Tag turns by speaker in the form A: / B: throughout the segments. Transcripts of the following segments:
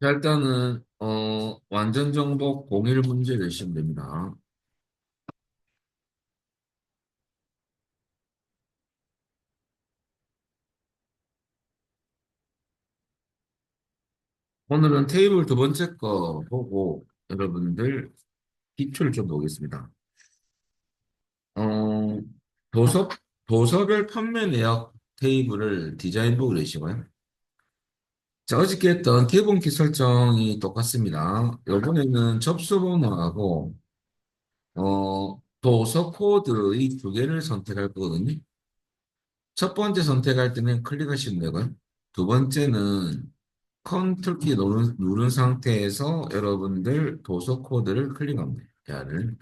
A: 자, 일단은 완전 정복 공일 문제 내시면 됩니다. 오늘은 테이블 두 번째 거 보고 여러분들 기초를 좀 보겠습니다. 어, 도서 도서별 판매 내역 테이블을 디자인 보고 계시고요. 자, 어저께 했던 기본키 설정이 똑같습니다. 이번에는 접수 번호하고 도서 코드 이 두 개를 선택할 거거든요. 첫 번째 선택할 때는 클릭하시면 되고요. 두 번째는 컨트롤 키 누른 상태에서 여러분들 도서 코드를 클릭합니다. 야를.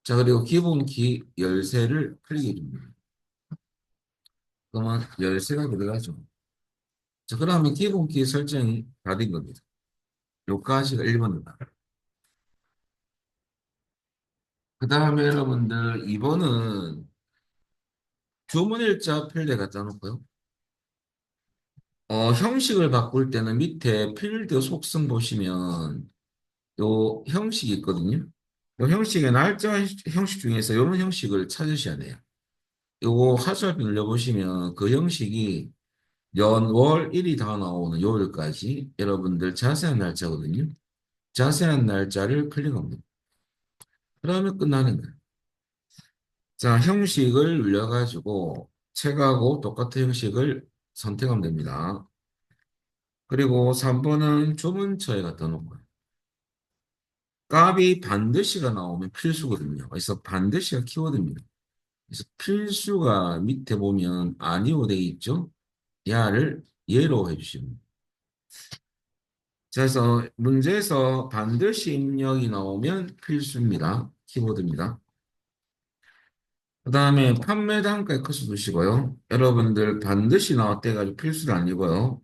A: 자, 그리고 기본 키 열쇠를 클릭해 줍니다. 그러면 열쇠가 들어가죠. 자, 그러면 기본 키 설정이 다 된 겁니다. 요까지가 1번입니다. 그 다음에 여러분들 2번은 주문일자 필드에 갖다 놓고요. 형식을 바꿀 때는 밑에 필드 속성 보시면 요 형식이 있거든요. 요 형식의 날짜 형식 중에서 이런 형식을 찾으셔야 돼요. 요거 화살표 눌러보시면 그 형식이 연, 월, 일이 다 나오는 요일까지 여러분들 자세한 날짜거든요. 자세한 날짜를 클릭합니다. 그러면 끝나는 거예요. 자, 형식을 눌러가지고 책하고 똑같은 형식을 선택하면 됩니다. 그리고 3번은 주문처에 갖다 놓고요. 값이 반드시가 나오면 필수거든요. 그래서 반드시가 키워드입니다. 그래서 필수가 밑에 보면 아니오 돼 있죠? 야를 예로 해주시면 됩니다. 자, 그래서 문제에서 반드시 입력이 나오면 필수입니다. 키워드입니다. 그 다음에 판매 단가에 커서 두시고요. 여러분들 반드시 나왔다 해가지고 필수는 아니고요.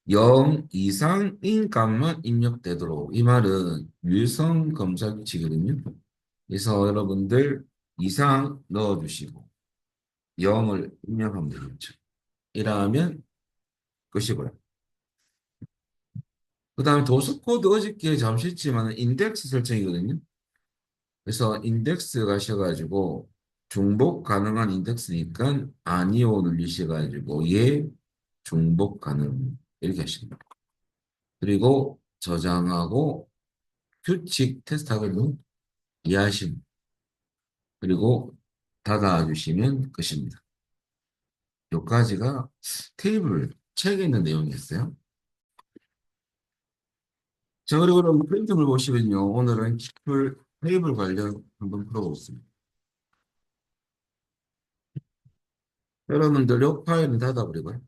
A: 0 이상인 값만 입력되도록. 이 말은 유성 검사 규칙이거든요. 그래서 여러분들 이상 넣어주시고 0을 입력하면 되겠죠. 이러면 끝이고요. 그 다음에 도수 코드 어저께 잠시 했지만 인덱스 설정이거든요. 그래서 인덱스 가셔가지고 중복 가능한 인덱스니까 아니오 눌리셔가지고 예 중복 가능 이렇게 하십니다. 그리고 저장하고 규칙 테스트하거든요. 이해하시면 그리고 닫아주시면 끝입니다. 여기까지가 테이블 책에 있는 내용이었어요. 자, 그리고 그럼 프린트를 보시면요. 오늘은 키플 테이블 관련 한번 풀어보겠습니다. 여러분들 요 파일은 닫아버리고요.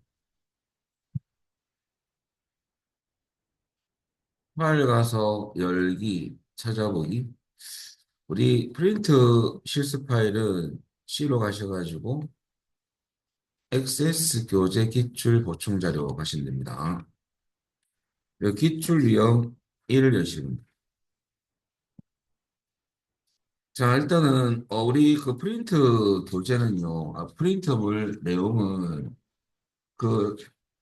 A: 파일 가서 열기, 찾아보기. 우리 프린트 실습 파일은 C로 가셔가지고 XS 교재 기출 보충 자료 가시면 됩니다. 여 기출 유형 1을 여시면 됩니다. 자, 일단은 우리 그 프린트 교재는요. 프린터블 내용은 그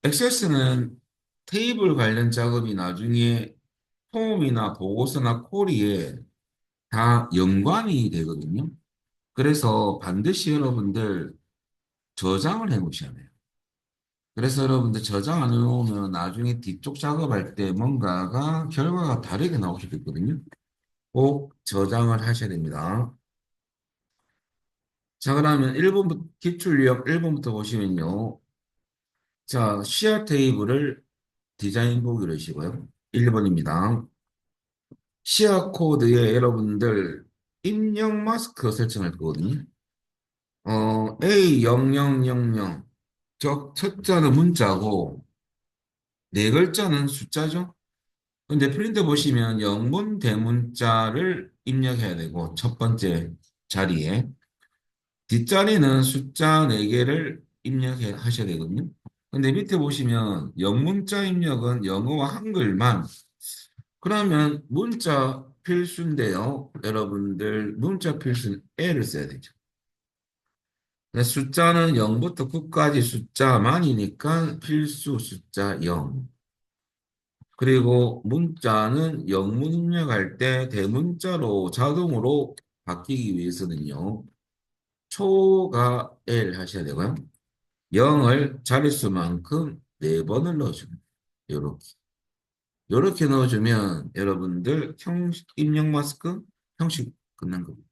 A: XS는 테이블 관련 작업이 나중에 폼이나 보고서나 콜리에 다 연관이 되거든요. 그래서 반드시 여러분들 저장을 해 놓으셔야 돼요. 그래서 여러분들 저장 안 해놓으면 나중에 뒤쪽 작업할 때 뭔가가 결과가 다르게 나올 수도 있거든요. 꼭 저장을 하셔야 됩니다. 자, 그러면 1번부터, 기출 유형 1번부터 보시면요. 자, 시어 테이블을 디자인 보기로 하시고요. 1번입니다. 시어 코드에 여러분들 입력 마스크 설정할 거거든요. A0000 첫 자는 문자고 네 글자는 숫자죠. 근데 프린트 보시면 영문 대문자를 입력해야 되고 첫 번째 자리에 뒷자리는 숫자 4개를 입력해 하셔야 되거든요. 근데 밑에 보시면 영문자 입력은 영어와 한글만 그러면 문자 필수인데요. 여러분들 문자 필수는 L을 써야 되죠. 네, 숫자는 0부터 9까지 숫자만이니까 필수 숫자 0. 그리고 문자는 영문 입력할 때 대문자로 자동으로 바뀌기 위해서는요. 초가 L 하셔야 되고요. 0을 자릿수만큼 4번을 넣어줍니다. 요렇게. 요렇게 넣어주면 여러분들 입력 마스크 형식 끝난 겁니다.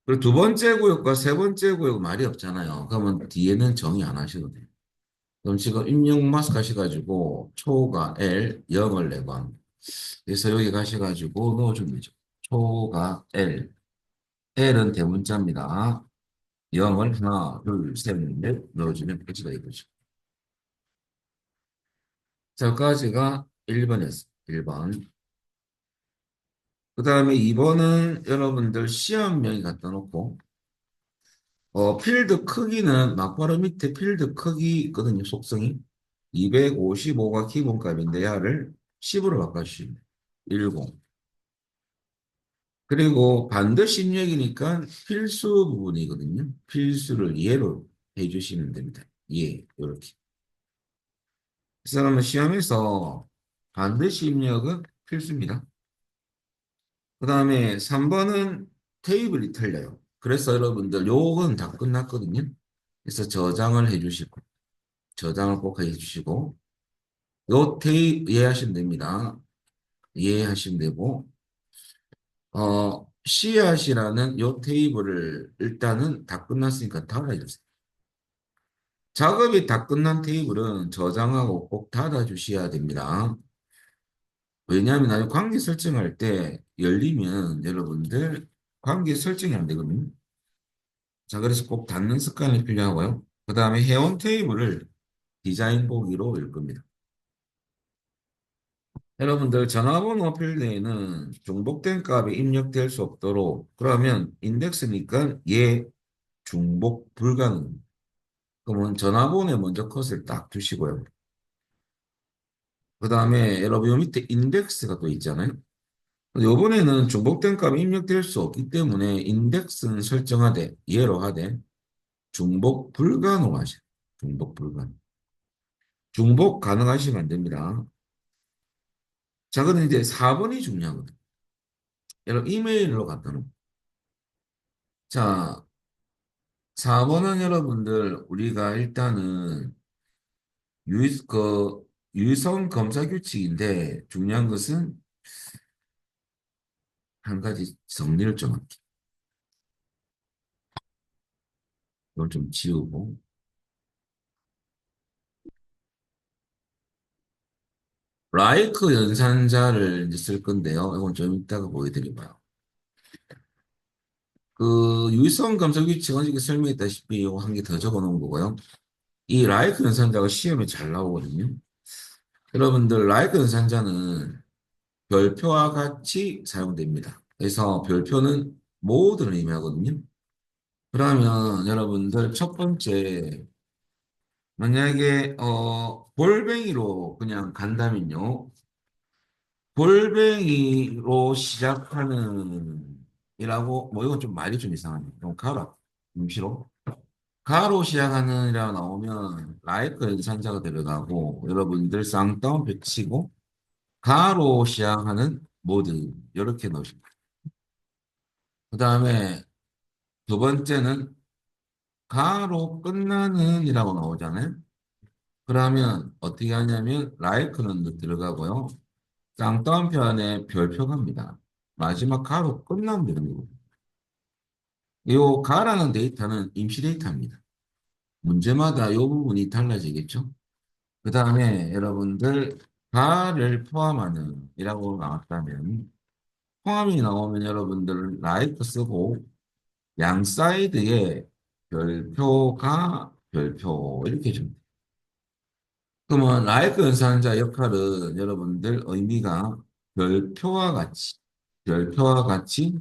A: 그리고 두 번째 구역과 세 번째 구역 말이 없잖아요. 그러면 뒤에는 정의 안 하셔도 돼요. 그럼 지금 입력 마스크 하셔가지고 초가 L 0을 내번 그래서 여기 가셔가지고 넣어주면 되죠. 초가 L. L은 대문자입니다. 0을 하나, 둘, 셋, 넷 넣어주면 끝이다 이거죠. 자, 여기까지가 1번이었어요. 1번. 그 다음에 2번은 여러분들 시험명이 갖다 놓고, 필드 크기는 막바로 밑에 필드 크기 있거든요. 속성이. 255가 기본값인데, 야를 10으로 바꿔주시면 돼요. 10. 그리고 반드시 입력이니까 필수 부분이거든요. 필수를 예로 해주시면 됩니다. 예, 이렇게. 그래서 시험에서 반드시 입력은 필수입니다. 그 다음에 3번은 테이블이 틀려요. 그래서 여러분들 요건 다 끝났거든요. 그래서 저장을 해주시고, 저장을 꼭 해주시고, 요 이해하시면 됩니다. 이해하시면 되고, 씨앗이라는 요 테이블을 일단은 다 끝났으니까 닫아주세요. 작업이 다 끝난 테이블은 저장하고 꼭 닫아주셔야 됩니다. 왜냐하면 나중에 관계 설정할 때 열리면 여러분들 관계 설정이 안 되거든요. 자, 그래서 꼭 닫는 습관이 필요하고요. 그 다음에 회원 테이블을 디자인 보기로 일 겁니다. 여러분들 전화번호 필드에는 중복된 값이 입력될 수 없도록 그러면 인덱스니까 얘 중복 불가능. 그러면 전화번호에 먼저 컷을 딱 두시고요. 그 다음에 여러분 요 밑에 인덱스가 또 있잖아요. 요번에는 중복된 값이 입력될 수 없기 때문에 인덱스는 설정하되 예로 하되 중복 불가능 하셔. 중복 불가능. 중복 가능하시면 안 됩니다. 자, 근데 이제 4번이 중요하거든. 여러분 이메일로 갖다 놓고. 자, 4번은 여러분들 우리가 일단은 유성 검사 규칙인데 중요한 것은 한 가지 정리를 좀 할게요. 이걸 좀 지우고. 라이크 연산자를 이제 쓸 건데요. 이건 좀 이따가 보여드려봐요. 그 유성 검사 규칙은 지금 설명했다시피 이거 한 개 더 적어 놓은 거고요. 이 라이크 연산자가 시험에 잘 나오거든요. 여러분들 라이크 연산자는 별표와 같이 사용됩니다. 그래서 별표는 모두를 의미하거든요. 그러면 여러분들 첫 번째 만약에 골뱅이로 그냥 간다면요. 골뱅이로 시작하는 이라고 뭐 이건 좀 말이 좀 이상하네요. 그럼 가로 임시로 가로 시작하는 이라고 나오면 라이크 연산자가 들어가고 여러분들 쌍따옴표 치고 가로 시작하는 모드 이렇게 넣으십니다. 그 다음에 두 번째는 가로 끝나는 이라고 나오잖아요. 그러면 어떻게 하냐면 라이크는 들어가고요. 쌍따옴표 안에 별표 갑니다. 마지막 가로 끝나면 되는 거고. 이 가라는 데이터는 임시 데이터입니다. 문제마다 이 부분이 달라지겠죠. 그 다음에 여러분들 가를 포함하는 이라고 나왔다면 포함이 나오면 여러분들 라이크 쓰고 양 사이드에 별표가 별표 이렇게 줍니다. 그러면 라이크 연산자 역할은 여러분들 의미가 별표와 같이 별표와 같이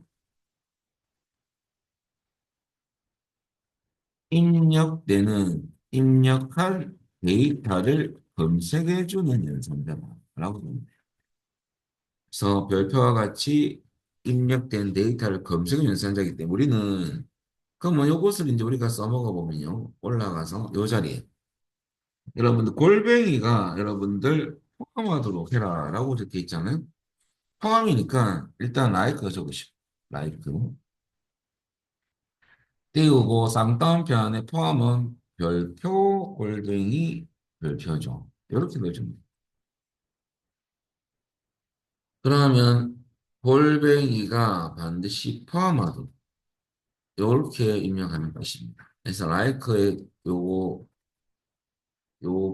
A: 입력할 데이터를 검색해주는 연산자라고 봅니다. 그래서 별표와 같이 입력된 데이터를 검색하는 연산자이기 때문에 우리는 그러면 요것을 이제 우리가 써먹어 보면요. 올라가서 요 자리에 여러분들 골뱅이가 여러분들 포함하도록 해라라고 적혀 있잖아요. 포함이니까 일단 라이크 적으시고 라이크 띄우고 쌍따옴표 안에 포함은 별표 골뱅이 별표죠. 이렇게 넣어줍니다. 그러면 골뱅이가 반드시 포함하도록 이렇게 입력하는 것입니다. 그래서 라이크의 요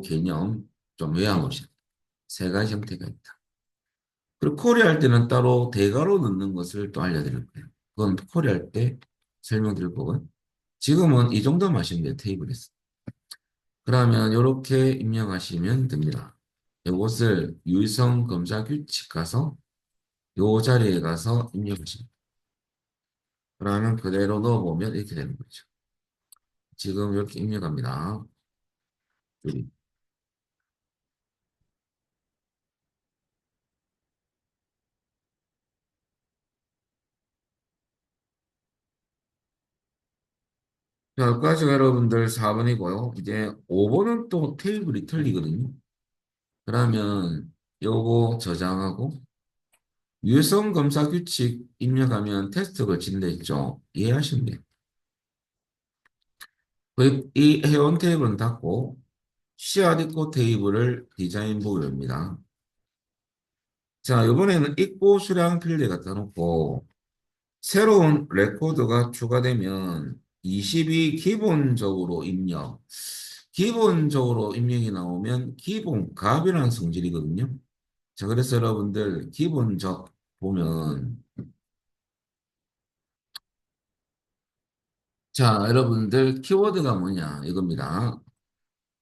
A: 개념 좀 외워놓으세요. 세 가지 형태가 있다. 그리고 코리할 때는 따로 대괄호 넣는 것을 또 알려드릴 거예요. 그건 코리할 때 설명드릴 거고요. 지금은 이 정도만 하시면 돼요. 테이블에서. 그러면 이렇게 입력하시면 됩니다. 이것을 유성 검사 규칙 가서 요 자리에 가서 입력하시면 그러면 그대로 넣어보면 이렇게 되는 거죠. 지금 이렇게 입력합니다. 여기. 자, 여기까지 여러분들 4번이고요. 이제 5번은 또 테이블이 틀리거든요. 그러면 요거 저장하고 유성 검사 규칙 입력하면 테스트 걸친다 했죠. 이해하시면 돼요. 이 회원 테이블은 닫고 CRD 코 테이블을 디자인 보기로 합니다. 자, 이번에는 입고 수량 필드 갖다 놓고 새로운 레코드가 추가되면 20이 기본적으로 입력. 기본적으로 입력이 나오면 기본값이라는 성질이거든요. 자, 그래서 여러분들 기본적 보면 자, 여러분들 키워드가 뭐냐 이겁니다.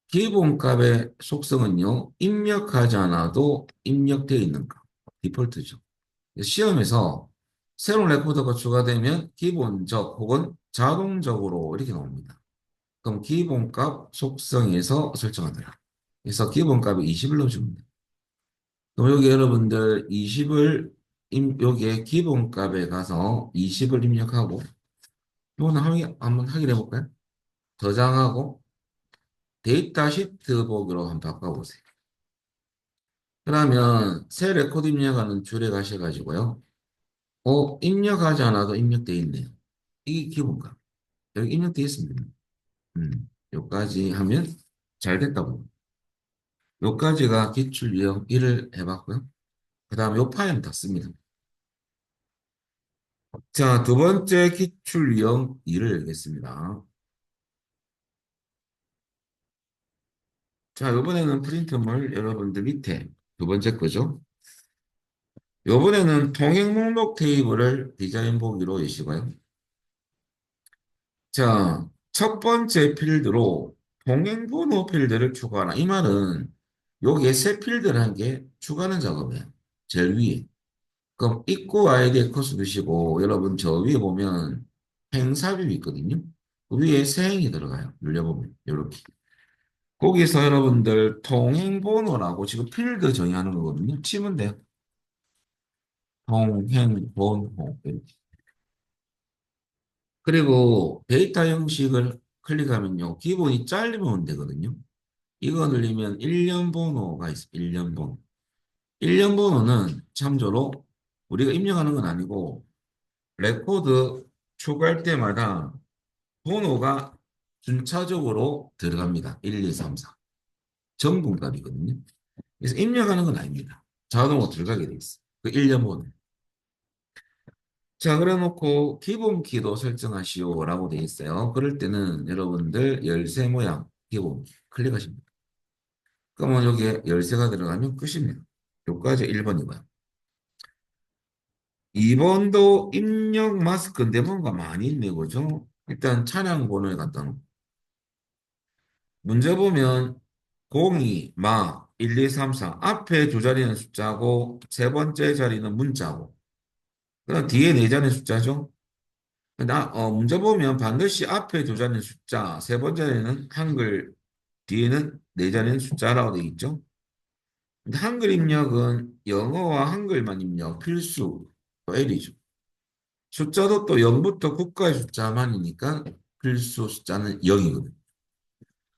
A: 기본값의 속성은요. 입력하지 않아도 입력되어 있는 값. 디폴트죠. 시험에서 새로운 레코더가 추가되면 기본적 혹은 자동적으로 이렇게 나옵니다. 그럼 기본값 속성에서 설정하더라. 그래서 기본값이 20을 넣어줍니다. 그럼 여기 여러분들 20을 여기에 기본값에 가서 20을 입력하고 이거는 한번 확인해 볼까요? 저장하고 데이터 시트 보기로 한번 바꿔보세요. 그러면 새 레코드 입력하는 줄에 가셔가지고요. 입력하지 않아도 입력되어 있네요. 이게 기본값. 여기 입력되어 있습니다. 요까지 하면 잘 됐다고. 요까지가 기출 유형 1을 해봤고요. 그 다음에 요 파일은 다 씁니다. 자, 두 번째 기출 유형 2를 열겠습니다. 자, 요번에는 프린트물 여러분들 밑에 두 번째 거죠. 요번에는 통행 목록 테이블을 디자인 보기로 해시고요. 자, 첫 번째 필드로 통행 번호 필드를 추가하라. 이 말은 여기에 새 필드를 한 개 추가하는 작업이에요. 제일 위에. 그럼 입구 아이디에 커서 두시고 여러분 저 위에 보면 행사비 있거든요. 그 위에 세행이 들어가요. 눌려보면 이렇게. 거기서 여러분들 통행번호라고 지금 필드 정의하는 거거든요. 치면 돼요. 통행번호. 그리고 데이터 형식을 클릭하면요. 기본이 잘리면 되거든요. 이거 늘리면 1년 번호가 있어요. 1년 번호. 1년 번호는 참조로 우리가 입력하는 건 아니고 레코드 추가할 때마다 번호가 순차적으로 들어갑니다. 1, 2, 3, 4. 정분값이거든요. 그래서 입력하는 건 아닙니다. 자동으로 들어가게 돼 있어요. 그 1년 번호. 자, 그래 놓고 기본 키도 설정하시오라고 돼 있어요. 그럴 때는 여러분들 열쇠 모양 기본 키 클릭하십니다. 그러면 여기에 열쇠가 들어가면 끝입니다. 요까지 1번이고요. 2번도 입력 마스크인데 뭔가 많이 있네, 그죠? 일단 차량 번호에 갖다 놓고. 문제 보면 02, 마, 1, 2, 3, 4. 앞에 두 자리는 숫자고, 세 번째 자리는 문자고. 그다음 뒤에 네 자리는 숫자죠? 문제 보면 반드시 앞에 두 자리는 숫자, 세 번째는 한글, 뒤에는 네 자리는 숫자라고 되어 있죠? 근데 한글 입력은 영어와 한글만 입력, 필수, L이죠. 숫자도 또 0부터 국가의 숫자만이니까 필수 숫자는 0이거든.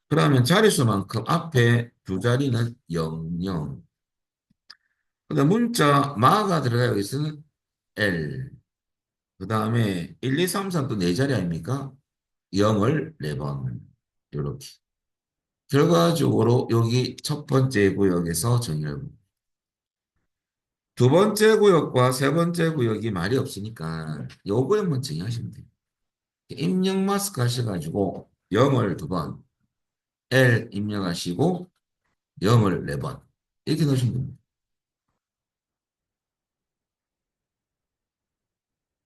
A: 그러면 자릿수만큼 앞에 두 자리는 00. 그다음 문자 마가 들어가요. 여기서는 L. 그다음에 1, 2, 3, 4또 네 자리 아닙니까? 0을 네 번. 이렇게. 결과적으로 여기 첫 번째 구역에서 정의를 봅니다. 두 번째 구역과 세 번째 구역이 말이 없으니까 요 구역만 정의하시면 돼요. 입력 마스크 하셔가지고 0을 두 번, L 입력하시고 0을 네 번. 이렇게 넣으시면 됩니다.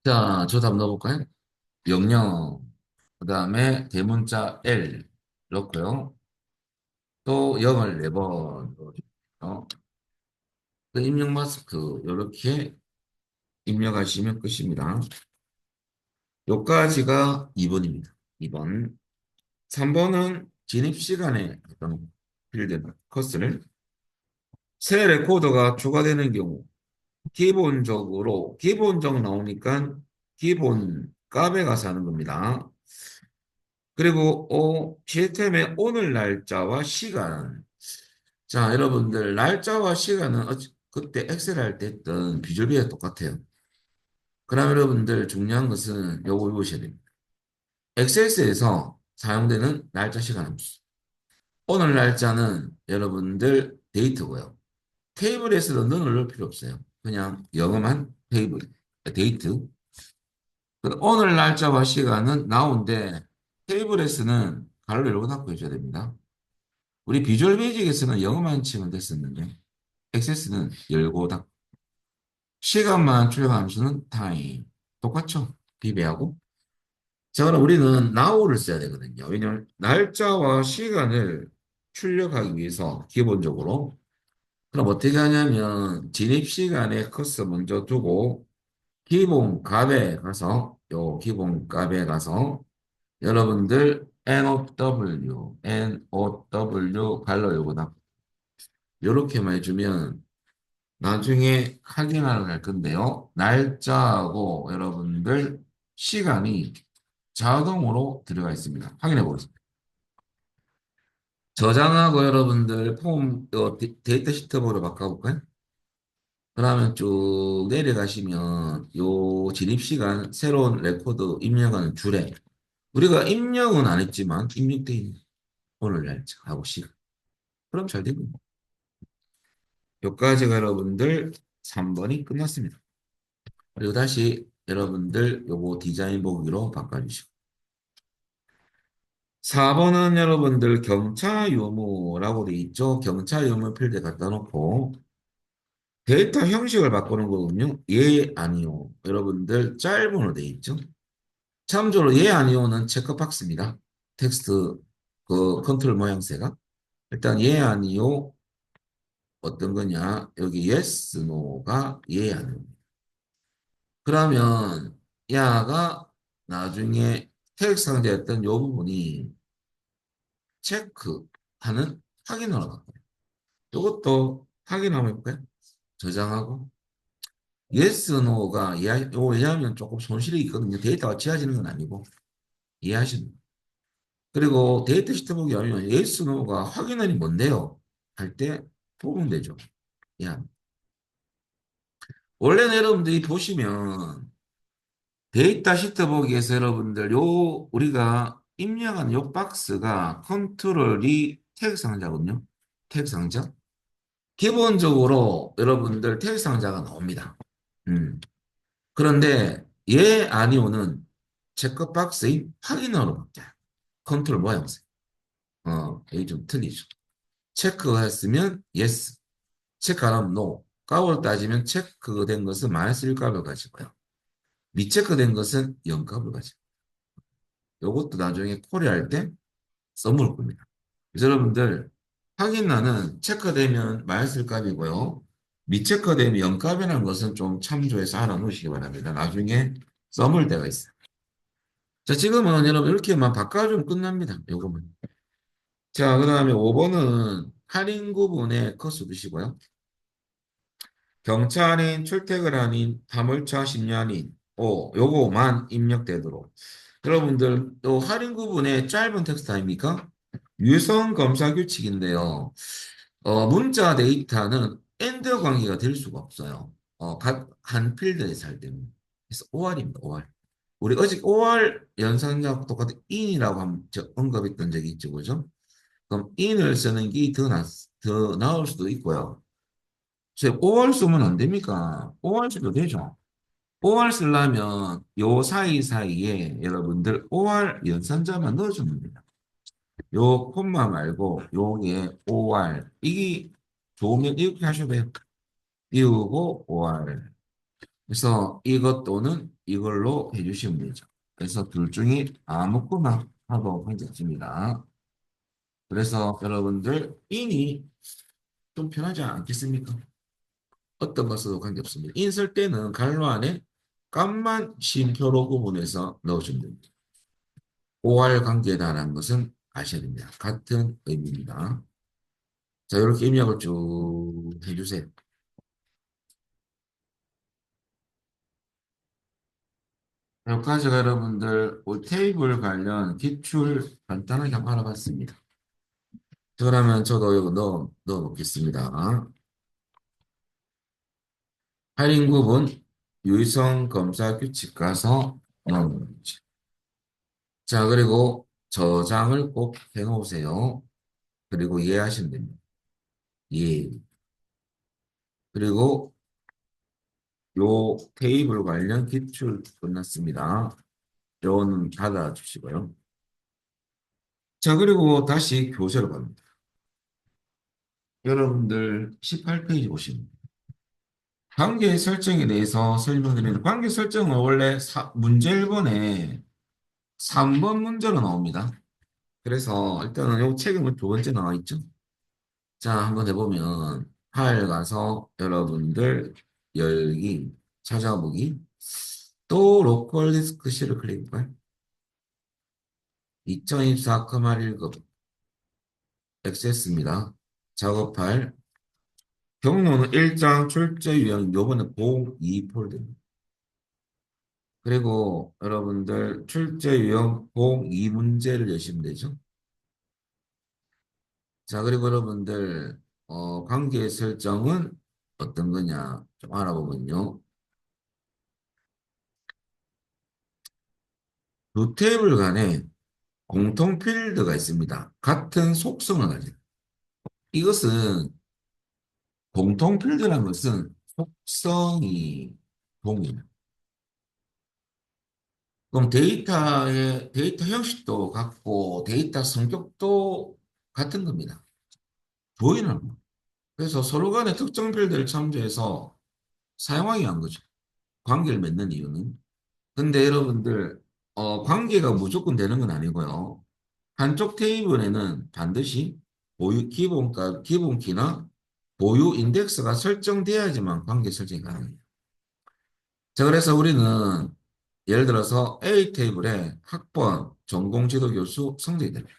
A: 자, 저도 한번 넣어볼까요? 00, 그 다음에 대문자 L 넣고요. 또 0을 네 번 넣어주고요. 그 입력 마스크 이렇게 입력하시면 끝입니다. 요까지가 2번입니다. 2번. 3번은 진입 시간에 어떤 필드 커스를 새 레코더가 추가되는 경우 기본적 나오니까 기본 값에 가서 하는 겁니다. 그리고 시스템의 오늘 날짜와 시간. 자, 여러분들 날짜와 시간은 그때 엑셀 할 때 했던 비주얼 비 똑같아요. 그럼 여러분들 중요한 것은 요거 읽으셔야 됩니다. 엑셀에서 사용되는 날짜 시간 함수. 오늘 날짜는 여러분들 데이트고요. 테이블에서도 너는 넣을 필요 없어요. 그냥 영어만 테이블, 데이트. 오늘 날짜와 시간은 나온데 테이블에서는 가로 열고 닫고 해줘야 됩니다. 우리 비주얼 베이직에서는 영어만 치면 됐었는데 엑세스는 열고 닫고 시간만 출력함수는 타임 똑같죠? 비배하고 자 그럼 우리는 now를 써야 되거든요. 왜냐하면 날짜와 시간을 출력하기 위해서 기본적으로 그럼 어떻게 하냐면 진입 시간에 커서 먼저 두고 기본 값에 가서 요 기본 값에 가서 여러분들 NOW 갈로 요거다. 요렇게만 해주면 나중에 확인하러 갈 건데요. 날짜하고 여러분들 시간이 자동으로 들어가 있습니다. 확인해 보겠습니다. 저장하고 여러분들 데이터 시트으로 바꿔볼까요? 그러면 쭉 내려가시면 요 진입시간 새로운 레코드 입력하는 줄에 우리가 입력은 안 했지만 입력돼 있는 오늘 날짜 하고 시간. 그럼 잘 되고 여기까지가 여러분들 3번이 끝났습니다. 그리고 다시 여러분들 요거 디자인 보기로 바꿔주시고 4번은 여러분들 경차 유무라고 돼 있죠. 경차 유무 필드 갖다 놓고 데이터 형식을 바꾸는 거군요. 예, 아니요. 여러분들 짧은으로 돼 있죠. 참조로 예, 아니요는 체크박스입니다. 텍스트 그 컨트롤 모양새가. 일단 예, 아니요 어떤 거냐. 여기 yes, no가 예, 아니요. 그러면 야가 나중에 텍스트 상자였던 요 부분이 체크하는 확인으로 바꿔요. 이것도 확인 한번 해볼까요? 저장하고 yes, no가 왜냐하면 조금 손실이 있거든요. 데이터가 지워지는 건 아니고 이해하시는 거예요. 그리고 데이터 시트 보기 하면 yes, no가 확인원이 뭔데요? 할 때 보면 되죠. 야, 원래는 여러분들이 보시면 데이터 시트 보기에서 여러분들 우리가 입력한 요 박스가 컨트롤이 태그 상자거든요. 태그 상자. 기본적으로 여러분들 태그 상자가 나옵니다. 음. 그런데 예, 아니오는 체크박스의 확인어로 바뀌어요. 컨트롤 모양새. 이게 좀 틀리죠. 체크했으면 yes, 체크 안 하면 no. 값으로 따지면 체크된 것은 마이너스 1값을 가지고요. 미체크된 것은 0값을 가지고. 요것도 나중에 콜할 때 써먹을 겁니다. 그래서 여러분들 확인란은 체크되면 마이너스 1값이고요. 미체크되면 0값이라는 것은 좀 참조해서 알아놓으시기 바랍니다. 나중에 써먹을 때가 있어요. 자, 지금은 여러분 이렇게만 바꿔주면 끝납니다. 요거만. 자, 그 다음에 5번은 할인 구분에 커스 두시고요. 경차 할인, 출퇴근 할인, 화물차 심야 할인. 요거만 입력되도록. 여러분들, 또 할인 구분의 짧은 텍스트 아닙니까? 유성 검사 규칙인데요. 문자 데이터는 엔드 관계가 될 수가 없어요. 각 한 필드에서 할 때는. 그래서 OR입니다, OR. 우리 어제 OR 연산자하고 똑같은 in이라고 언급했던 적이 있죠, 그죠? 그럼 in을 쓰는 게 더 나을 수도 있고요. OR 쓰면 안 됩니까? OR 써도 되죠. OR 쓰려면 요 사이사이에 여러분들 OR 연산자만 넣어주면 됩니다. 요 콤마 말고 요게 OR 이게 좋으면 이렇게 하셔도 돼요. 띄우고 OR. 그래서 이것 또는 이걸로 해주시면 되죠. 그래서 둘 중에 아무거나 하도 괜찮습니다. 그래서 여러분들 인이 좀 편하지 않겠습니까? 어떤 것으로 관계없습니다. 인 쓸 때는 갈로 안에 값만 쉼표로 구분해서 넣어주면 됩니다. OR 관계다라는 것은 아셔야 됩니다. 같은 의미입니다. 자, 이렇게 입력을 쭉 해주세요. 여기까지 여러분들 테이블 관련 기출 간단하게 한번 알아봤습니다. 그러면 저도 이거 넣어 놓겠습니다. 할인 구분, 유의성 검사 규칙 가서 넣어 놓죠. 자, 그리고 저장을 꼭 해놓으세요. 그리고 이해하시면 됩니다. 예. 그리고 요 테이블 관련 기출 끝났습니다. 요는 닫아주시고요. 자, 그리고 다시 교재로 갑니다. 여러분들 18페이지 보시면 관계 설정에 대해서 설명드리는 관계 설정은 원래 문제 1번에 3번 문제로 나옵니다. 그래서 일단은 요 책은 두 번째 나와 있죠. 자, 한번 해보면 파일 가서 여러분들 열기, 찾아보기, 또 로컬 디스크 C를 클릭할까요? 2024 커마 1급 액세스입니다. 작업할 경로는 1장 출제 유형 요번에 보 2 폴드입니다. 그리고 여러분들 출제 유형 보 2 문제를 내시면 되죠. 자, 그리고 여러분들 관계 설정은 어떤 거냐 좀 알아보면요. 두 테이블 간에 공통 필드가 있습니다. 같은 속성을 가지고. 이것은 공통 필드라는 것은 속성이 동일. 그럼 데이터 형식도 같고 데이터 성격도 같은 겁니다. 조인하는 거. 그래서 서로 간의 특정 필드를 참조해서 사용하게 한 거죠. 관계를 맺는 이유는. 근데 여러분들 관계가 무조건 되는 건 아니고요. 한쪽 테이블에는 반드시 기본 키나 보유 인덱스가 설정돼야지만 관계 설정이 가능해요. 자, 그래서 우리는 예를 들어서 A 테이블에 학번, 전공 지도 교수 성적이 됩니다.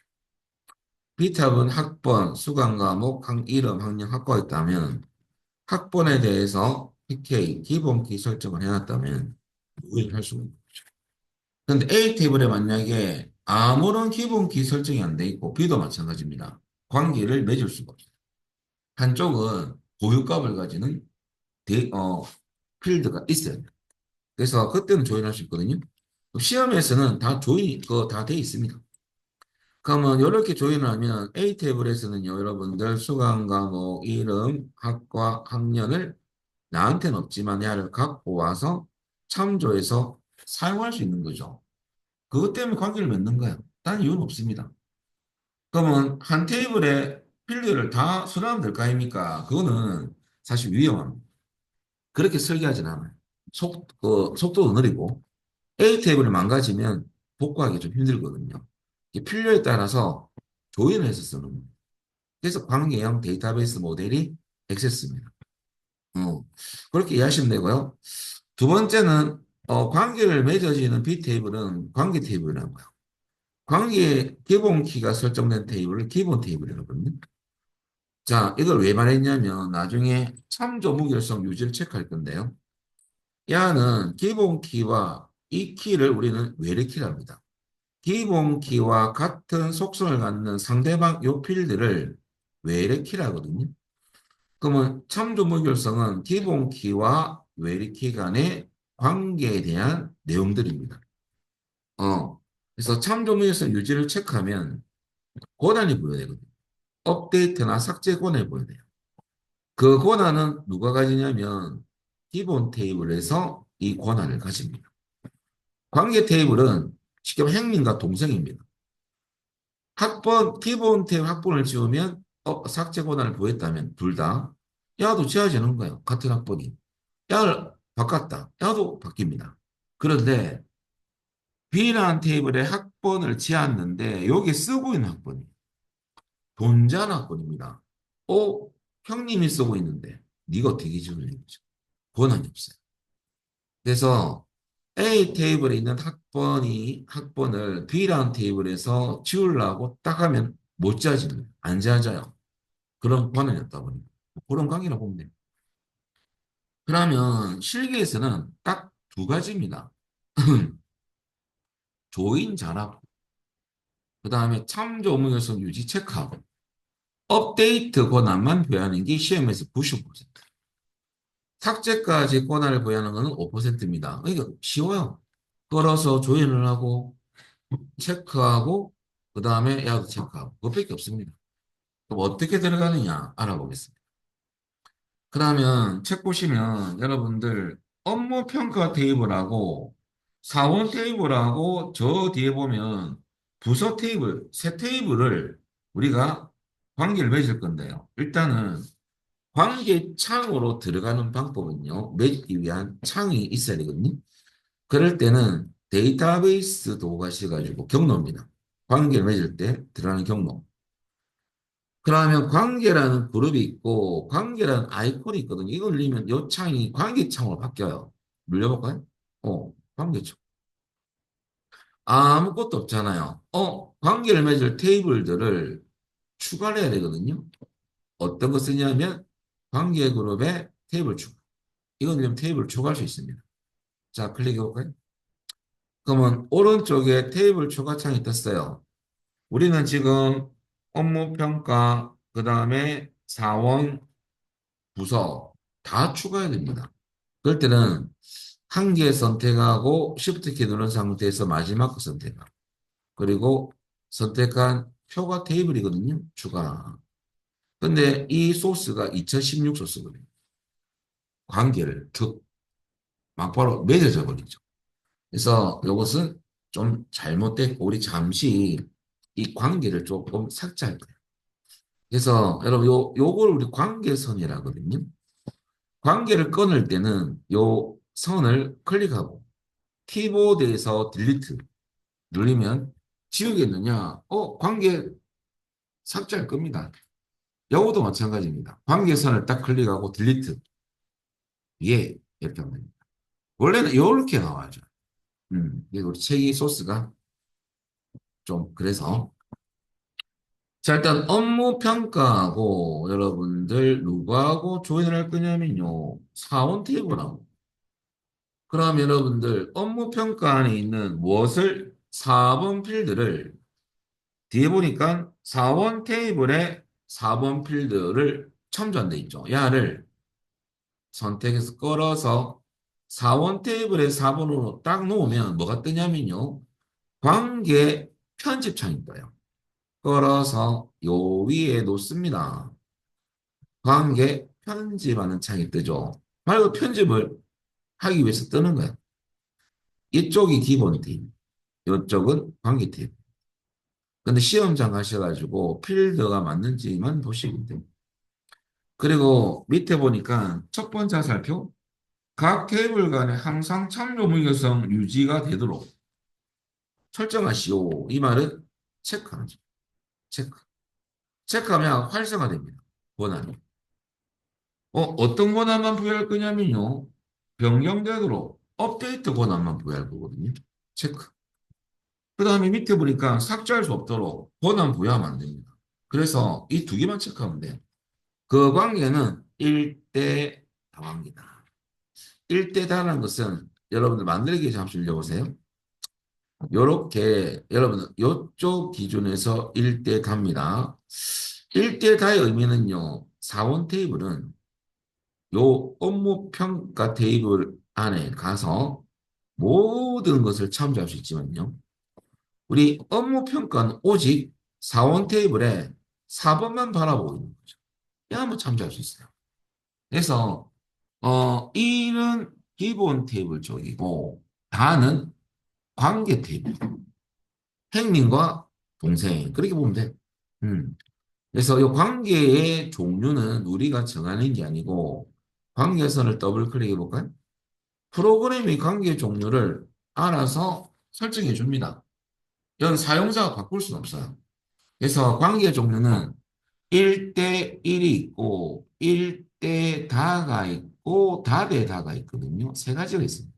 A: B 탑은 학번, 수강 과목, 이름, 학년, 학과가 있다면 학번에 대해서 PK, 기본 키 설정을 해놨다면 우회를 할 수가 있는 거죠. 근데 A 테이블에 만약에 아무런 기본 키 설정이 안 돼 있고 B도 마찬가지입니다. 관계를 맺을 수가 없어요. 한쪽은 보유값을 가지는 데, 어, 필드가 있어야 돼요. 그래서 그때는 조인할 수 있거든요. 시험에서는 다 조인이 다 돼 있습니다. 그러면 이렇게 조인을 하면 A 테이블에서는요, 여러분들 수강 과목, 이름, 학과, 학년을 나한테는 없지만 얘를 갖고 와서 참조해서 사용할 수 있는 거죠. 그것 때문에 관계를 맺는 거예요. 다른 이유는 없습니다. 그러면 한 테이블에 필드를 다 수락하면 될까 아닙니까? 그거는 사실 위험합니다. 그렇게 설계하진 않아요. 속도도 느리고 A 테이블이 망가지면 복구하기 좀 힘들거든요. 필요에 따라서 조인을 해서 쓰는 거예요. 그래서 관계형 데이터베이스 모델이 액세스입니다. 어, 그렇게 이해하시면 되고요. 두 번째는 관계를 맺어지는 B 테이블은 관계 테이블이라는 거예요. 관계 기본 키가 설정된 테이블을 기본 테이블이라거든요. 자, 이걸 왜 말했냐면 나중에 참조 무결성 유지를 체크할 건데요. 야는 기본 키와 이 키를 우리는 외래키라 합니다. 기본 키와 같은 속성을 갖는 상대방 요 필드를 외래키라 하거든요. 그러면 참조 무결성은 기본 키와 외래 키 간의 관계에 대한 내용들입니다. 그래서 참조 무결성 유지를 체크하면 권한이 부여되거든요. 업데이트나 삭제 권한이 부여돼요. 그 권한은 누가 가지냐면 기본 테이블에서 이 권한을 가집니다. 관계 테이블은 쉽게 말하면 행민과 동생입니다. 기본 테이블 학번을 지우면 삭제 권한을 부여했다면 둘 다 야도 지워지는 거예요. 같은 학번이. 야를 바꿨다. 야도 바뀝니다. 그런데 B라는 테이블에 학번을 지었는데 여기 쓰고 있는 학번이 존재하는 학번입니다. 어, 형님이 쓰고 있는데 네가 어떻게 지우는 거죠? 권한이 없어요. 그래서 A 테이블에 있는 학번을 B라는 테이블에서 지우려고 딱 하면 못 지어집니다. 안 지어져요. 그런 권한이 없다 보니까. 그런 관계라고 보면 돼요. 그러면 실기에서는 딱 두 가지입니다. 조인 잘하고, 그 다음에 참조 의무요소 유지 체크하고, 업데이트 권한만 부여하는 게 시험에서 90%. 삭제까지 권한을 부여하는 것은 5%입니다. 그러니까 쉬워요. 걸어서 조인을 하고, 체크하고, 그 다음에 야도 체크하고. 그것밖에 없습니다. 그럼 어떻게 들어가느냐 알아보겠습니다. 그러면 책 보시면 여러분들 업무 평가 테이블하고 사원 테이블하고 저 뒤에 보면 부서 테이블, 세 테이블을 우리가 관계를 맺을 건데요. 일단은 관계 창으로 들어가는 방법은요. 맺기 위한 창이 있어야 되거든요. 그럴 때는 데이터베이스 도구가셔가지고 경로입니다. 관계를 맺을 때 들어가는 경로. 그러면 관계라는 그룹이 있고 관계라는 아이콘이 있거든요. 이걸 누르면 이 창이 관계창으로 바뀌어요. 눌려볼까요? 관계창. 아무것도 없잖아요. 관계를 맺을 테이블들을 추가를 해야 되거든요. 어떤 거 쓰냐면 관계 그룹에 테이블 추가. 이건 그냥 테이블 추가할 수 있습니다. 자, 클릭해 볼까요? 그러면 오른쪽에 테이블 추가 창이 떴어요. 우리는 지금 업무 평가, 그 다음에 사원, 부서 다 추가해야 됩니다. 그럴 때는 한 개 선택하고 Shift 키 누른 상태에서 마지막 거 선택하고 그리고 선택한 표가 테이블이거든요. 추가. 근데 이 소스가 2016 소스거든요. 관계를 툭 막바로 맺어져 버리죠. 그래서 이것은 좀 잘못됐고 우리 잠시 이 관계를 조금 삭제할 거예요. 그래서 여러분 요걸 우리 관계선이라 하거든요. 관계를 끊을 때는 요 선을 클릭하고 키보드에서 딜리트 누르면 지우겠느냐? 관계 삭제할 겁니다. 영어도 마찬가지입니다. 관계선을 딱 클릭하고 딜리트. 예, 이렇게 하면 됩니다. 원래는 이렇게 나와야죠. 이게 우리 책이 소스가 좀 그래서 자, 일단 업무 평가하고 여러분들 누구하고 조인을 할 거냐면요. 사원 테이블하고. 그럼 여러분들 업무 평가 안에 있는 무엇을 4번 필드를 뒤에 보니까 4원 테이블에 4번 필드를 첨부한돼 있죠. 야를 선택해서 끌어서 4원 테이블에 4번으로 딱 놓으면 뭐가 뜨냐면요. 관계 편집창이 떠요. 끌어서 요 위에 놓습니다. 관계 편집하는 창이 뜨죠. 바로 편집을 하기 위해서 뜨는 거예요. 이쪽이 기본 테이블, 이쪽은 관계 테이블. 근데 시험장 가셔가지고 필드가 맞는지만 보시면 돼요. 그리고 밑에 보니까 첫 번째 살표 각 테이블 간에 항상 참조 무결성 유지가 되도록 설정하시오. 이 말은 체크하는 죠. 체크. 체크하면 활성화됩니다. 권한이. 어떤 권한만 부여할 거냐면요. 변경되도록 업데이트 권한만 부여할 거거든요. 체크. 그 다음에 밑에 보니까 삭제할 수 없도록 권한 부여하면 안 됩니다. 그래서 이 두 개만 체크하면 돼요. 그 관계는 1대 다관계다. 일대다라는 것은 여러분들 만들기 잠시 읽어보세요. 요렇게 여러분들 요쪽 기준에서 일대답니다. 일대다의 의미는요. 사원 테이블은 요 업무 평가 테이블 안에 가서 모든 것을 참조할 수 있지만요. 우리 업무 평가는 오직 사원 테이블에 4번만 바라보고 있는 거죠. 이 한번 참조할 수 있어요. 그래서 이는 기본 테이블 쪽이고 다는 관계 테이블. 행님과 동생 그렇게 보면 돼. 음. 그래서 이 관계의 종류는 우리가 정하는 게 아니고 관계선을 더블 클릭해 볼까요? 프로그램이 관계 종류를 알아서 설정해 줍니다. 이건 사용자가 바꿀 수는 없어요. 그래서 관계 종류는 1대1이 있고 1대 다가 있고 다대 다가 있거든요. 세 가지가 있습니다.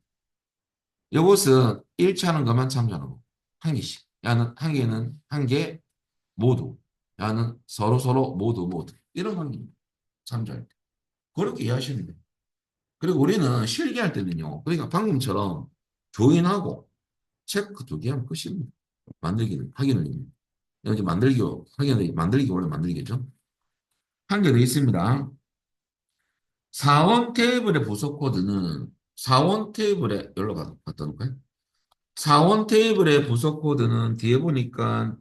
A: 이것은 일치하는 것만 참조하는 거. 한 개씩. 야는 한 개는 한 개 모두. 야는 서로 서로 모두 모두. 이런 관계입니다. 참조할 때. 그렇게 이해하시면 돼요. 그리고 우리는 실기할 때는요. 그러니까 방금처럼 조인하고 체크 두 개 하면 끝입니다. 만들기는, 확인을. 여기 만들기, 확인을, 만들기 원래 만들기죠. 한 개 더 있습니다. 4원 테이블의 부속 코드는 4원 테이블에, 여기로 갖다 놓을까요? 4원 테이블의 부속 코드는 뒤에 보니까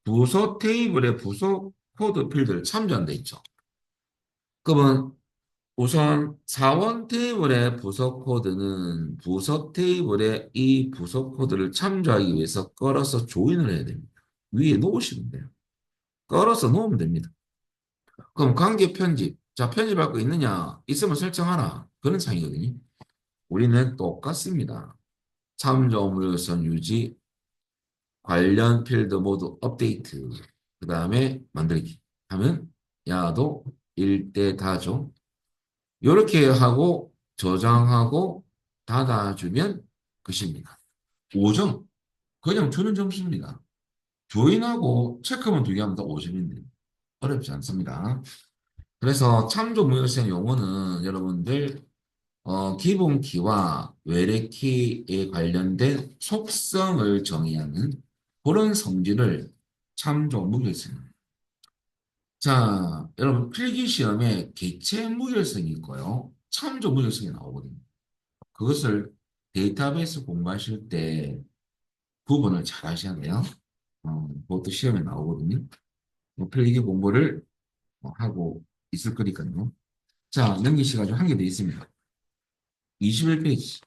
A: 부서 테이블의 부속 코드 필드를 참조한 데 있죠. 그러면 우선 4원 테이블의 부서 코드는 부서 테이블의 이 부서 코드를 참조하기 위해서 걸어서 조인을 해야 됩니다. 위에 놓으시면 돼요. 걸어서 놓으면 됩니다. 그럼 관계 편집. 자, 편집할 거 있느냐? 있으면 설정하라. 그런 창이거든요. 우리는 똑같습니다. 참조 물son 유지, 관련 필드 모두 업데이트. 그 다음에 만들기. 하면 야도 1대 다죠. 이렇게 하고 저장하고 닫아주면 끝입니다. 5점. 그냥 주는 점수입니다. 조인하고 체크만 두 개 하면 다 5점인데 어렵지 않습니다. 그래서 참조 무효성 용어는 여러분들 기본 키와 외래 키에 관련된 속성을 정의하는 그런 성질을 참조 무효성. 자, 여러분 필기 시험에 개체 무결성이 있고요. 참조 무결성이 나오거든요. 그것을 데이터베이스 공부하실 때 구분을 잘 하셔야 돼요. 그것도 시험에 나오거든요. 필기 공부를 하고 있을 거니까요. 자, 넘기시가지고 한 개 더 있습니다. 21페이지.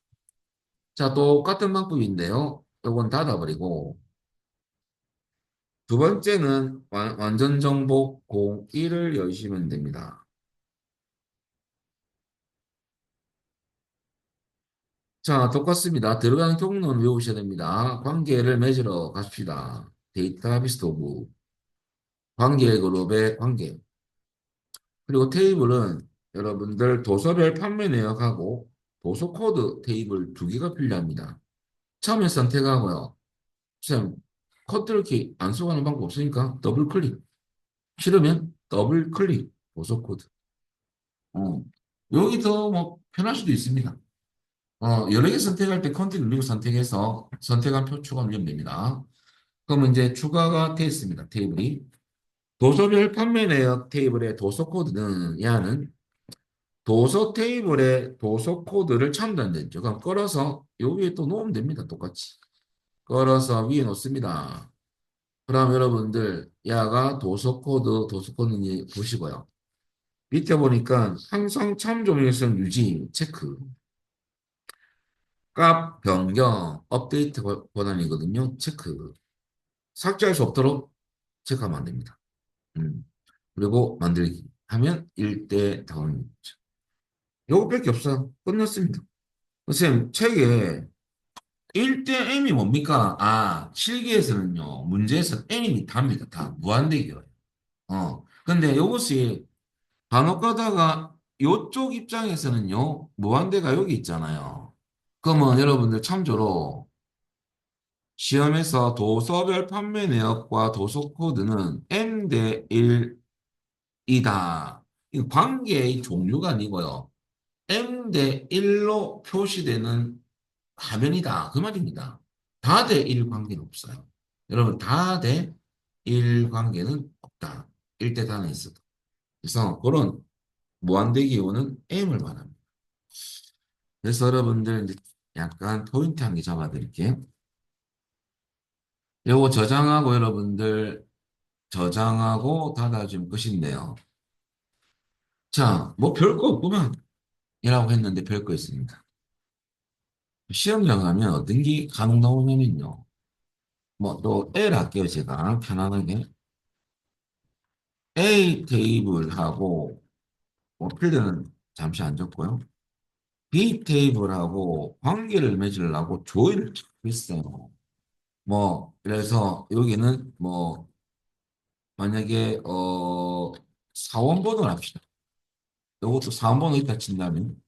A: 자, 똑같은 방법인데요. 이건 닫아버리고 두 번째는 완전 정복 01을 여시면 됩니다. 자, 똑같습니다. 들어가는 경로는 외우셔야 됩니다. 관계를 맺으러 갑시다. 데이터베이스 오브 관계 그룹의 관계. 그리고 테이블은 여러분들 도서별 판매 내역하고 도서 코드 테이블 두 개가 필요합니다. 처음에 선택하고요. 쌤, 컨트롤 키 안 쓰고 하는 방법 없으니까 더블 클릭. 싫으면 더블 클릭. 도서 코드. 어. 여기 더 뭐 편할 수도 있습니다. 여러 개 선택할 때 컨트롤 누르고 선택해서 선택한 표 추가 누르면 됩니다. 그러면 이제 추가가 됐습니다. 테이블이. 도서별 판매 내역 테이블의 도서 코드는 야는 도서 테이블의 도서 코드를 참조한다죠. 그럼 끌어서 여기에 또 놓으면 됩니다. 똑같이. 끌어서 위에 놓습니다. 그럼 여러분들 야가 도서 코드인지 보시고요. 밑에 보니까 항상 참조명령 유지 체크. 값 변경 업데이트 권한이거든요. 체크. 삭제할 수 없도록 체크하면 안 됩니다. 음. 그리고 만들기 하면 1대 다운입니다. 요거밖에 없어요. 끝났습니다. 선생님, 책에 1대 M이 뭡니까? 아, 실기에서는요, 문제에서 M이 답니다. 다 무한대결. 근데 이것이 간혹 가다가 요쪽 입장에서는요, 무한대가 여기 있잖아요. 그러면 여러분들 참조로 시험에서 도서별 판매 내역과 도서 코드는 M 대 1이다. 이 관계의 종류가 아니고요. M 대 1로 표시되는 화면이다. 그 말입니다. 다 대 1 관계는 없어요. 여러분, 다 대 1 관계는 없다. 1대 단에 있어도. 그래서 그런 무한대 기호는 M을 말합니다. 그래서 여러분들 이제 약간 포인트 한 개 잡아드릴게요. 요거 저장하고 여러분들 저장하고 닫아주면 끝인데요. 자, 뭐 별거 없구만. 이라고 했는데 별거 있습니다. 시험장 하면 어떤 게 간혹 나오냐면요. 뭐 또 L 할게요, 제가 편안하게. A 테이블하고 뭐 필드는 잠시 안 줬고요. B 테이블하고 관계를 맺으려고 조인을 했어요. 뭐 그래서 여기는 뭐 만약에 사원번호를 합시다. 이것도 사원번호 있다 친다면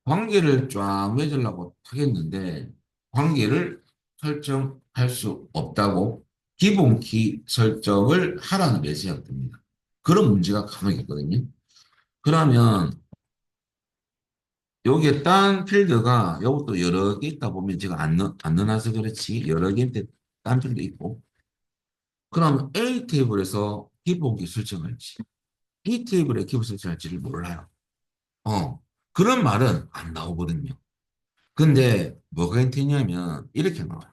A: 관계를 쫙 맺으려고 하겠는데 관계를 설정할 수 없다고 기본 키 설정을 하라는 메시지가 뜹니다. 그런 문제가 간혹 있거든요. 그러면 여기에 딴 필드가 이것도 여러 개 있다 보면 제가 안 넣어놔서 그렇지 여러 개인데 딴 필드 있고 그럼 A 테이블에서 기본기 설정할지 B 테이블에 기본 설정할지를 몰라요. 어 그런 말은 안 나오거든요. 근데 뭐가 힌트냐면 이렇게 나와요.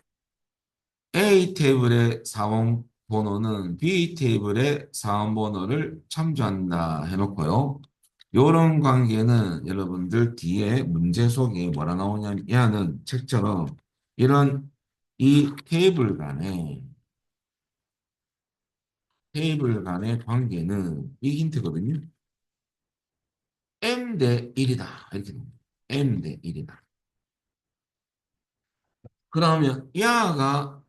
A: A 테이블의 사원 번호는 B 테이블의 사원 번호를 참조한다 해놓고요. 이런 관계는 여러분들 뒤에 문제 속에 뭐라 나오냐면 야는 책처럼 이런 이 테이블 간의 관계는 이 힌트거든요. M 대 1이다. 이렇게 나옵니다. M 대 1이다. 그러면 야가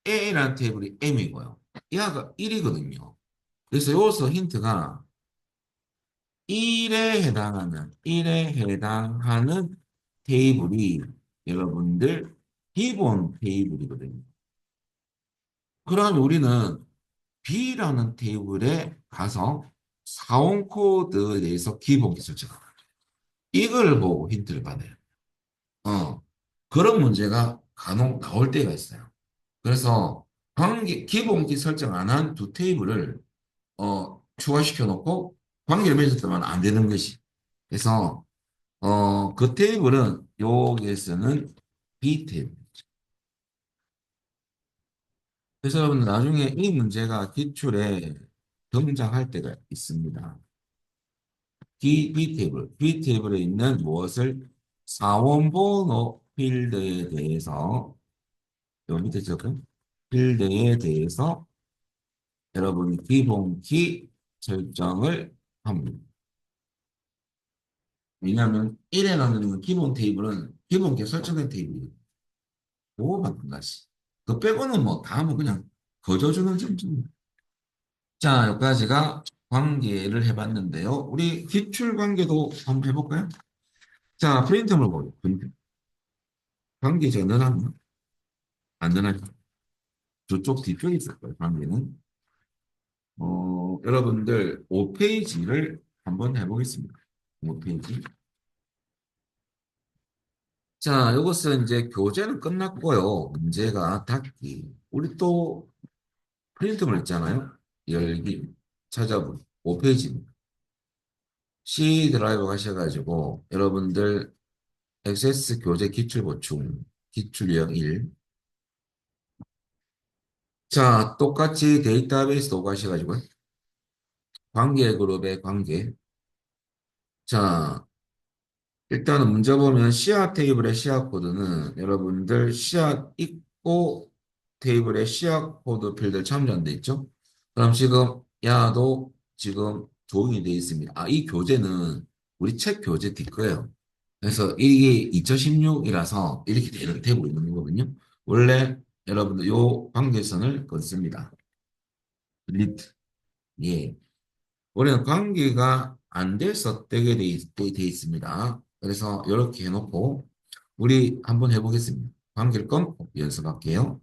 A: A라는 테이블이 M이고요. 야가 1이거든요. 그래서 여기서 힌트가 1에 해당하는 테이블이 여러분들 기본 테이블이거든요. 그러면 우리는 B라는 테이블에 가서 사원 코드에 대해서 기본 기술자가 이걸 보고 힌트를 받아요. 어, 그런 문제가 간혹 나올 때가 있어요. 그래서 기본기 설정 안 한 두 테이블을 추가시켜 놓고 관계를 맺었다면 안 되는 것이. 그래서 그 테이블은 여기에서는 B 테이블. 그래서 여러분 나중에 이 문제가 기출에 등장할 때가 있습니다. B 테이블에 있는 무엇을 사원번호 필드에 대해서 요 밑에 적은 필드에 대해서 여러분이 기본키 설정을 합니다. 왜냐하면 1에 나누는 기본 테이블은 기본키 설정된 테이블이에요. 그거만 한 가지. 그 빼고는 뭐 다 뭐 그냥 거저주는 점점. 자, 여기까지가 관계를 해봤는데요. 우리 기출 관계도 한번 해볼까요? 자, 프린트물 보요. 프린트. 관계 제가 넣어놨나? 안 넣어놨죠. 저쪽 뒤쪽에 있을 거예요. 관계는. 여러분들 5페이지를 한번 해보겠습니다. 5페이지. 자, 이것은 이제 교재는 끝났고요. 문제가 닫기. 우리 또 프린트물 있잖아요. 열기, 찾아보기. 5페이지입니다. C 드라이브 가셔가지고 여러분들 액세스 교재 기출 보충, 기출 유형 1. 자, 똑같이 데이터베이스도 가셔가지고 관계 그룹의 관계. 자, 일단은 문제 보면 씨앗 테이블의 씨앗 코드는 여러분들 씨앗 있고 테이블에 씨앗 코드 필드 참조한 데 있죠? 그럼 지금 야도 지금 조인이 되어 있습니다. 아, 이 교재는 우리 책 교재 뒤 거예요. 그래서 이게 2016이라서 이렇게 되고 있는 거거든요. 원래 여러분들 요 관계선을 긋습니다. 리트. 예. 우리는 관계가 안 돼서 떼게 돼 있습니다. 그래서 이렇게 해놓고 우리 한번 해보겠습니다. 관계를 끊고 연습할게요.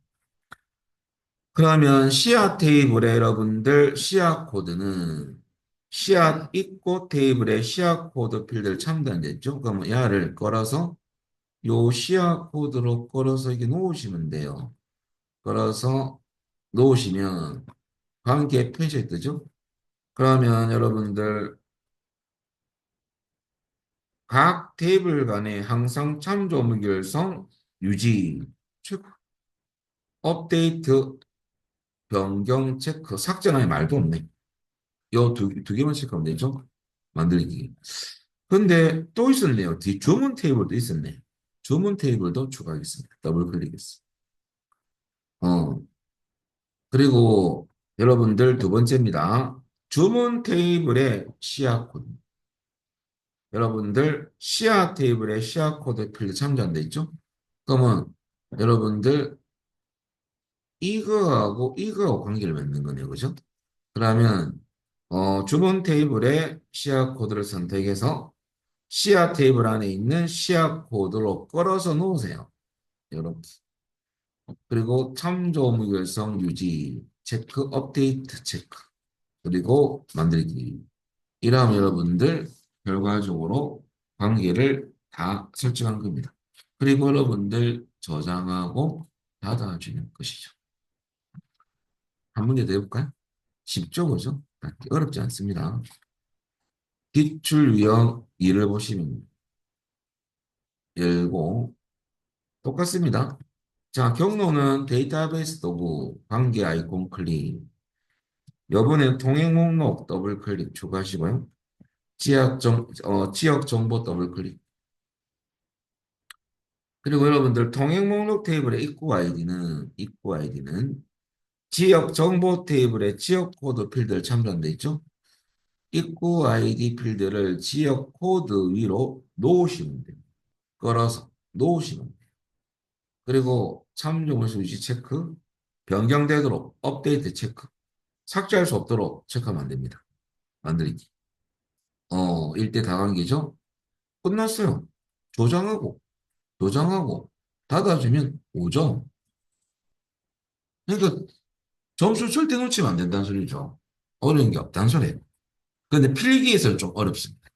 A: 그러면 시야 테이블에 여러분들 시야 코드는 씨앗 입고 테이블에 씨앗 코드 필드를 첨단됐죠. 그러면 야를 걸어서 요 씨앗 코드로 걸어서 이게 놓으시면 돼요. 걸어서 놓으시면 관계 표시에 뜨죠. 그러면 여러분들 각 테이블 간에 항상 참조 무결성 유지, 체크, 업데이트, 변경 체크, 삭제나 말도 없네. 요 두 개만 체크하면 되죠. 만들기. 근데 또 있었네요. 뒤 주문 테이블도 있었네. 주문 테이블도 추가하겠습니다. 더블 클릭했어. 어, 그리고 여러분들 두 번째입니다. 주문 테이블의 시야 코드. 여러분들 시야 테이블의 시야 코드 필드 참조한다 있죠? 그러면 여러분들 이거하고 관계를 맺는 거네요. 그죠? 그러면 주문 테이블의 시야 코드를 선택해서 시야 테이블 안에 있는 시야 코드로 끌어서 놓으세요. 이렇게. 그리고 참조 무결성 유지 체크 업데이트 체크 그리고 만들기. 이러면 여러분들 결과적으로 관계를 다 설정한 겁니다. 그리고 여러분들 저장하고 닫아주는 것이죠. 한 문제 더 해볼까요? 쉽죠, 그죠? 어렵지 않습니다. 기출 유형 2를 보시면 열고 똑같습니다. 자, 경로는 데이터베이스 도구, 관계 아이콘 클릭. 이번엔 통행 목록 더블 클릭 추가하시고요. 지역 정보 더블 클릭. 그리고 여러분들 통행 목록 테이블의 입구 아이디는 지역 정보 테이블의 지역 코드 필드를 참조한데 있죠? 입구 아이디 필드를 지역 코드 위로 놓으시면 돼요. 걸어서 놓으시면 돼요. 그리고 참조 수지 체크, 변경되도록 업데이트 체크, 삭제할 수 없도록 체크하면 안 됩니다. 만들기. 일대 다관계죠? 끝났어요. 조장하고, 조장하고, 닫아주면 5점. 그러니까 점수 절대 놓치면 안 된다는 소리죠. 어려운 게 없다는 소리예요. 그런데 필기에서는 좀 어렵습니다.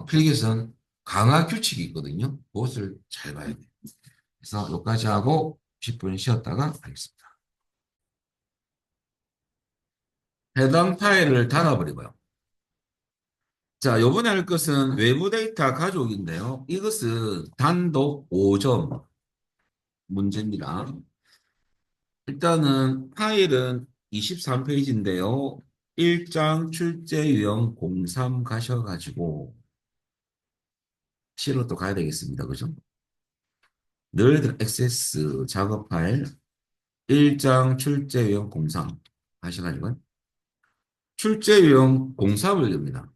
A: 필기에서는 강화 규칙이 있거든요. 그것을 잘 봐야 돼요. 그래서 여기까지 하고 10분 쉬었다가 하겠습니다. 해당 파일을 닫아버리고요. 자, 요번에 할 것은 외부 데이터 가족인데요. 이것은 단독 5점 문제입니다. 일단은 파일은 23페이지인데요. 1장 출제 유형 03 가셔가지고 실로 또 가야 되겠습니다. 그죠? 너희들 액세스 작업 파일 1장 출제 유형 03 하셔가지고 출제 유형 03을 엽니다.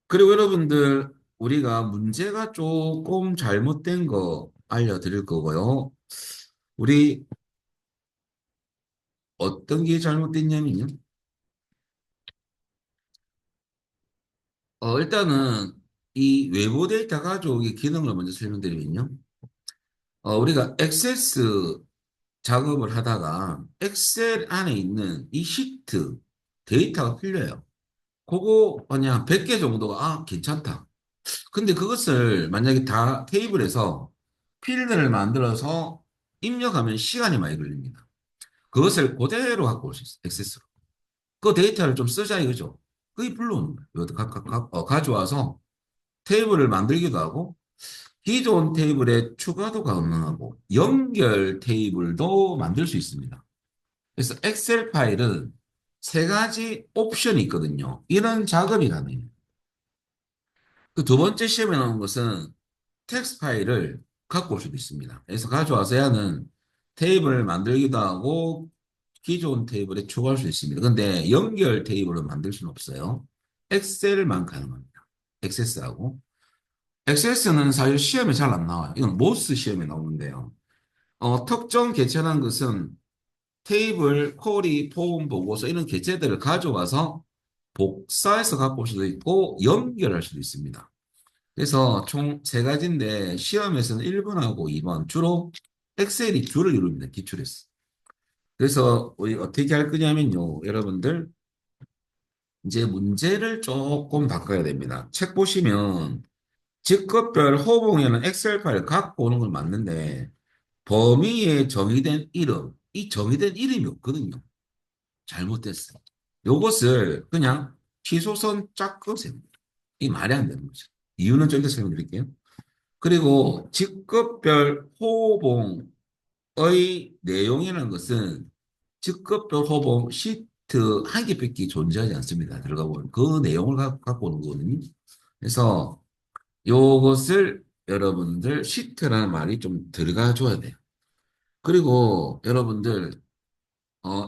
A: 그리고 여러분들 우리가 문제가 조금 잘못된 거 알려드릴 거고요. 우리 어떤 게 잘못됐냐면요. 일단은 이 외부 데이터 가져오기 기능을 먼저 설명드리면요. 우리가 액세스 작업을 하다가 엑셀 안에 있는 이 시트 데이터가 필요해요. 그거 그냥 100개 정도가 괜찮다. 근데 그것을 만약에 다 테이블에서 필드를 만들어서 입력하면 시간이 많이 걸립니다. 그것을 그대로 갖고 올 수 있어요. 액세스로. 그 데이터를 좀 쓰자 이거죠. 그게 불러오는 거예요. 가져와서 테이블을 만들기도 하고 기존 테이블에 추가도 가능하고 연결 테이블도 만들 수 있습니다. 그래서 엑셀 파일은 세 가지 옵션이 있거든요. 이런 작업이 가능해요. 그 두 번째 시험에 나온 것은 텍스트 파일을 갖고 올 수도 있습니다. 그래서 가져와서 야는 테이블을 만들기도 하고 기존 테이블에 추가할 수 있습니다. 근데 연결 테이블을 만들 수는 없어요. 엑셀만 가능합니다. 액세스하고. 엑세스는 사실 시험에 잘 안 나와요. 이건 모스 시험에 나오는데요. 특정 개체라는 것은 테이블, 쿼리, 폼 보고서 이런 개체들을 가져와서 복사해서 갖고 올 수도 있고 연결할 수도 있습니다. 그래서 총 세 가지인데 시험에서는 1번하고 2번 주로 엑셀이 주를 이룹니다. 기출에서. 그래서 우리 어떻게 할 거냐면요. 여러분들 이제 문제를 조금 바꿔야 됩니다. 책 보시면 직급별 호봉에는 엑셀 파일 갖고 오는 건 맞는데 범위에 정의된 이름, 이 정의된 이름이 없거든요. 잘못됐어요. 요것을 그냥 취소선 쫙 끄세요. 이 말이 안 되는 거죠. 이유는 좀 이따 설명드릴게요. 그리고 직급별 호봉의 내용이라는 것은 직급별 호봉 시트 한 개밖에 존재하지 않습니다. 들어가 보면 그 내용을 갖고 오는 거거든요. 그래서 요것을 여러분들 시트라는 말이 좀 들어가 줘야 돼요. 그리고 여러분들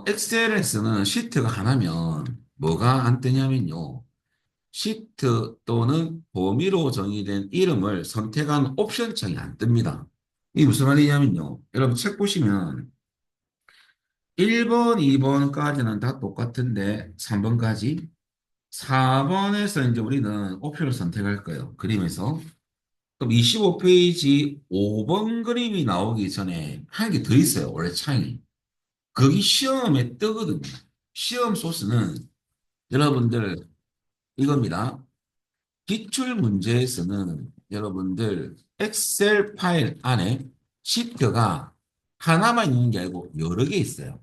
A: 엑셀에서는 시트가 하나면 뭐가 안 뜨냐면요. 시트 또는 범위로 정의된 이름을 선택한 옵션 창이 안 뜹니다. 이게 무슨 말이냐면요. 여러분 책 보시면 1번, 2번까지는 다 똑같은데 3번까지 4번에서 이제 우리는 옵션을 선택할 거예요. 그림에서. 그럼 25페이지 5번 그림이 나오기 전에 한 개 더 있어요. 원래 창이. 거기 시험에 뜨거든요. 시험 소스는 여러분들 이겁니다. 기출 문제에서는 여러분들 엑셀 파일 안에 시트가 하나만 있는 게 아니고 여러 개 있어요.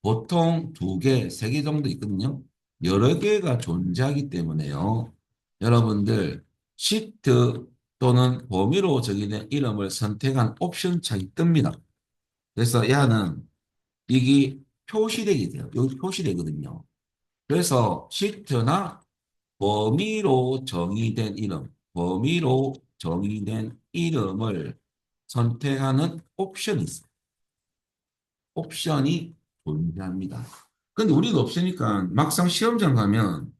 A: 보통 두 개, 세 개 정도 있거든요. 여러 개가 존재하기 때문에요. 여러분들 시트 또는 범위로 정의된 이름을 선택한 옵션 창이 뜹니다. 그래서 얘는 이게 표시되게 돼요. 여기 표시되거든요. 그래서 시트나 범위로 정의된 이름, 범위로 정의된 이름을 선택하는 옵션이 있어요. 옵션이 존재합니다. 근데 우리가 없으니까 막상 시험장 가면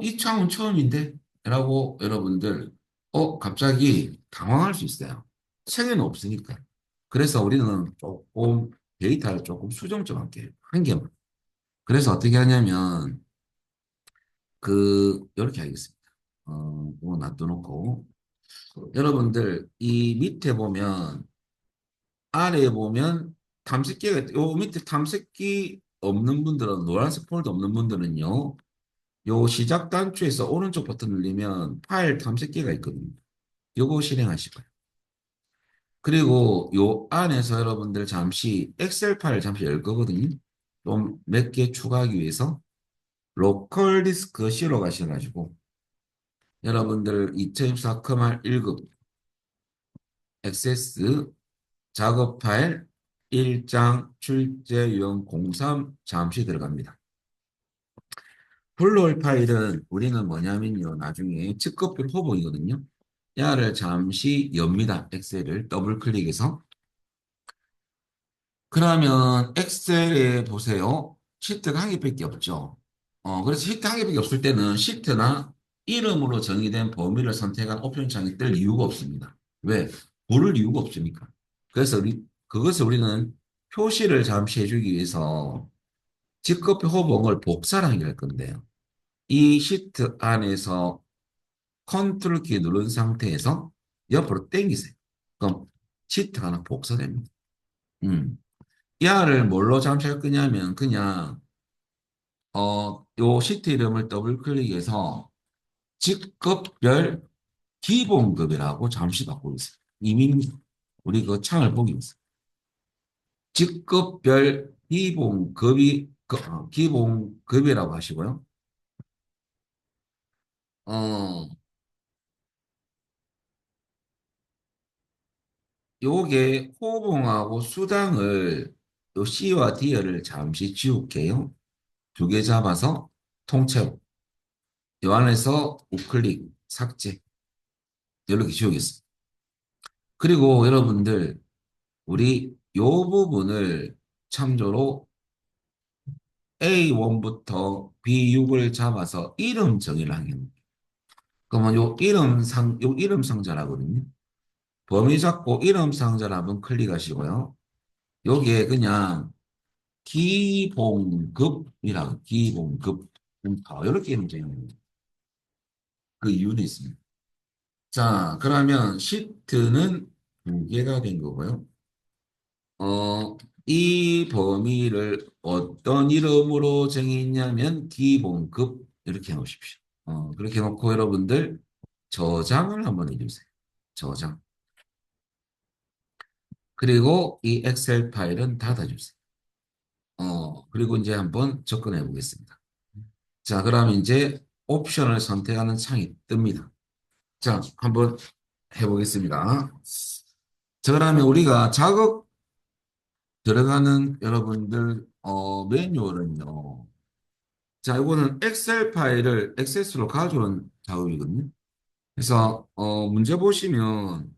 A: 이 창은 처음인데? 라고 여러분들 갑자기 당황할 수 있어요. 책에는 없으니까. 그래서 우리는 조금 데이터를 조금 수정 좀 할게요. 한 개만. 그래서 어떻게 하냐면 이렇게 하겠습니다. 이거 놔둬놓고 여러분들 이 밑에 보면 아래에 보면 탐색기가 요 밑에 탐색기 없는 분들은 노란색 폴더 없는 분들은요. 요 시작 단추에서 오른쪽 버튼 누르면 파일 탐색기가 있거든요. 요거 실행하시고요. 그리고 요 안에서 여러분들 잠시 엑셀 파일 잠시 열 거거든요. 좀 몇 개 추가하기 위해서 로컬 디스크 C로 가셔가지고 여러분들 2024 커말 1급 액세스 작업 파일 1장 출제 유형 03 잠시 들어갑니다. 불러올 파일은 우리는 뭐냐면요. 나중에 측급별 호봉이거든요. 얘를 잠시 엽니다. 엑셀을 더블 클릭해서. 그러면 엑셀에 보세요. 시트가 한 개밖에 없죠. 그래서 시트 한 개밖에 없을 때는 시트나 이름으로 정의된 범위를 선택한 옵션 창이 뜰 이유가 없습니다. 왜? 고를 이유가 없으니까. 그래서 그것을 우리는 표시를 잠시 해주기 위해서 직급 호봉을 복사를 할 건데요. 이 시트 안에서 컨트롤 키 누른 상태에서 옆으로 당기세요. 그럼 시트가 하나 복사됩니다. 음. 야를 뭘로 잠수할 거냐면 그냥 요 시트 이름을 더블 클릭해서 직급별 기본급이라고 잠시 바꾸고 있어요. 이미 우리 그 창을 보기 있어요. 직급별 기본급이라고 하시고요. 어, 요게 호봉하고 수당을 요 C와 D를 잠시 지울게요. 두 개 잡아서 통째로. 요 안에서 우클릭, 삭제. 이렇게 지우겠습니다. 그리고 여러분들, 우리 요 부분을 참조로 A1부터 B6을 잡아서 이름 정의를 하겠습니다. 그러면 요 이름 상자라거든요. 범위 잡고 이름 상자를 한번 클릭하시고요. 여기에 그냥 기본급이라고, 기본급. 이렇게 이름 정의합니다. 그 이유는 있습니다. 자, 그러면 시트는 두 개가 된 거고요. 어, 이 범위를 어떤 이름으로 정했냐면 기본급. 이렇게 해놓으십시오. 그렇게 해놓고 여러분들 저장을 한번 해주세요. 저장. 그리고 이 엑셀 파일은 닫아주세요. 그리고 이제 한번 접근해 보겠습니다. 자, 그럼 이제 옵션을 선택하는 창이 뜹니다. 자, 한번 해보겠습니다. 자, 그러면 우리가 작업 들어가는 여러분들, 매뉴얼은요. 자, 이거는 엑셀 파일을 액세스로 가져오는 작업이거든요. 그래서, 문제 보시면,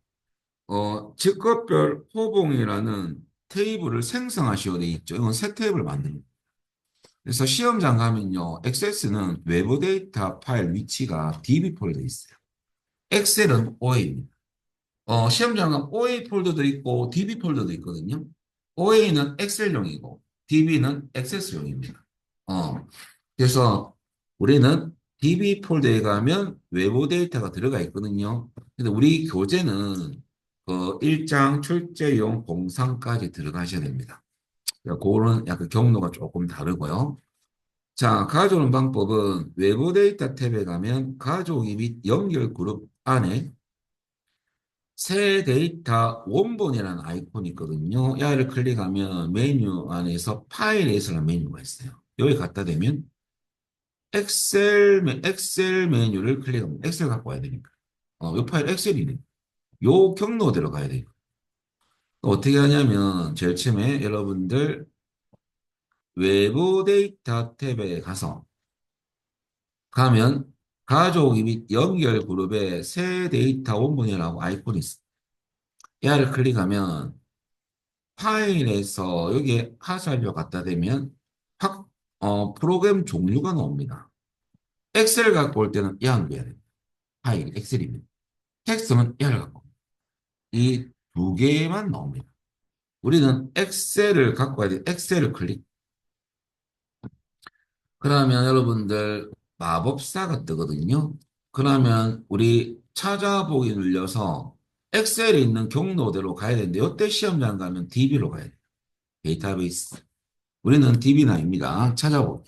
A: 직업별 호봉이라는 테이블을 생성하셔야 돼 있죠. 이건 새 테이블 만듭니다. 그래서 시험장 가면요. 액세스는 외부 데이터 파일 위치가 DB 폴더에 있어요. 엑셀은 OA입니다. 시험장은 OA 폴더도 있고 DB 폴더도 있거든요. OA는 엑셀용이고 DB는 액세스용입니다. 그래서 우리는 DB 폴더에 가면 외부 데이터가 들어가 있거든요. 근데 우리 교재는 그 일장 출제용 공상까지 들어가셔야 됩니다. 그거는 약간 경로가 조금 다르고요. 자, 가져오는 방법은 외부 데이터 탭에 가면 가져오기 및 연결 그룹 안에 새 데이터 원본이라는 아이콘이 있거든요. 얘를 클릭하면 메뉴 안에서 파일에서라는 메뉴가 있어요. 여기 갖다 대면 엑셀 메뉴를 클릭하면 엑셀 갖고 와야 되니까. 이 파일 엑셀이네. 요 경로대로 가야 돼요. 어떻게 하냐면 제일 처음에 여러분들 외부 데이터 탭에 가면 가족 및 연결 그룹에 새 데이터 원본이라고 아이콘이 있어. 얘를 클릭하면 파일에서 여기에 하살표 갖다 대면 프로그램 종류가 나옵니다. 엑셀 갖고 올 때는 얘를 해야 됩니다. 파일 엑셀입니다. 텍스트는 얘를 갖고 이 두 개만 나옵니다. 우리는 엑셀을 갖고 와야 돼. 엑셀을 클릭. 그러면 여러분들 마법사가 뜨거든요. 그러면 우리 찾아보기 눌려서 엑셀에 있는 경로대로 가야 되는데 이때 시험장 가면 DB로 가야 돼요. 데이터베이스. 우리는 DB는 아닙니다. 찾아보기.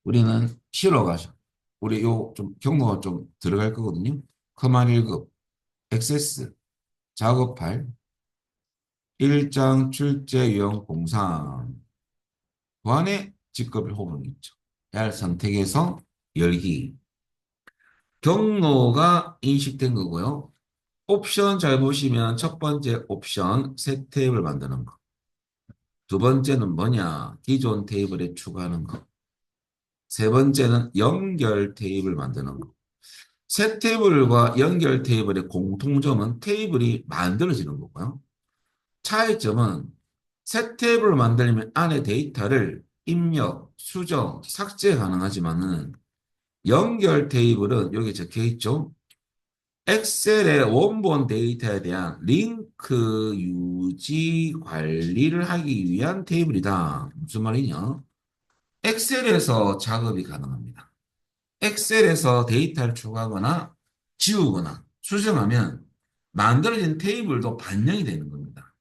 A: 우리는 실어 가죠. 우리 요 좀 경로가 좀 들어갈 거거든요. 커만 1급, 액세스, 작업할, 일장 출제 유형 공상, 그 안에 직급을 호응이 있죠. 를 선택해서 열기. 경로가 인식된 거고요. 옵션 잘 보시면 첫 번째 옵션 새 테이블 만드는 거. 두 번째는 뭐냐? 기존 테이블에 추가하는 거. 세 번째는 연결 테이블 만드는 거. 새 테이블과 연결 테이블의 공통점은 테이블이 만들어지는 거고요. 차이점은 새 테이블을 만들면 안에 데이터를 입력, 수정, 삭제 가능하지만은 연결 테이블은 여기 적혀 있죠. 엑셀의 원본 데이터에 대한 링크 유지 관리를 하기 위한 테이블이다. 무슨 말이냐? 엑셀에서 작업이 가능합니다. 엑셀에서 데이터를 추가하거나 지우거나 수정하면 만들어진 테이블도 반영이 되는 겁니다.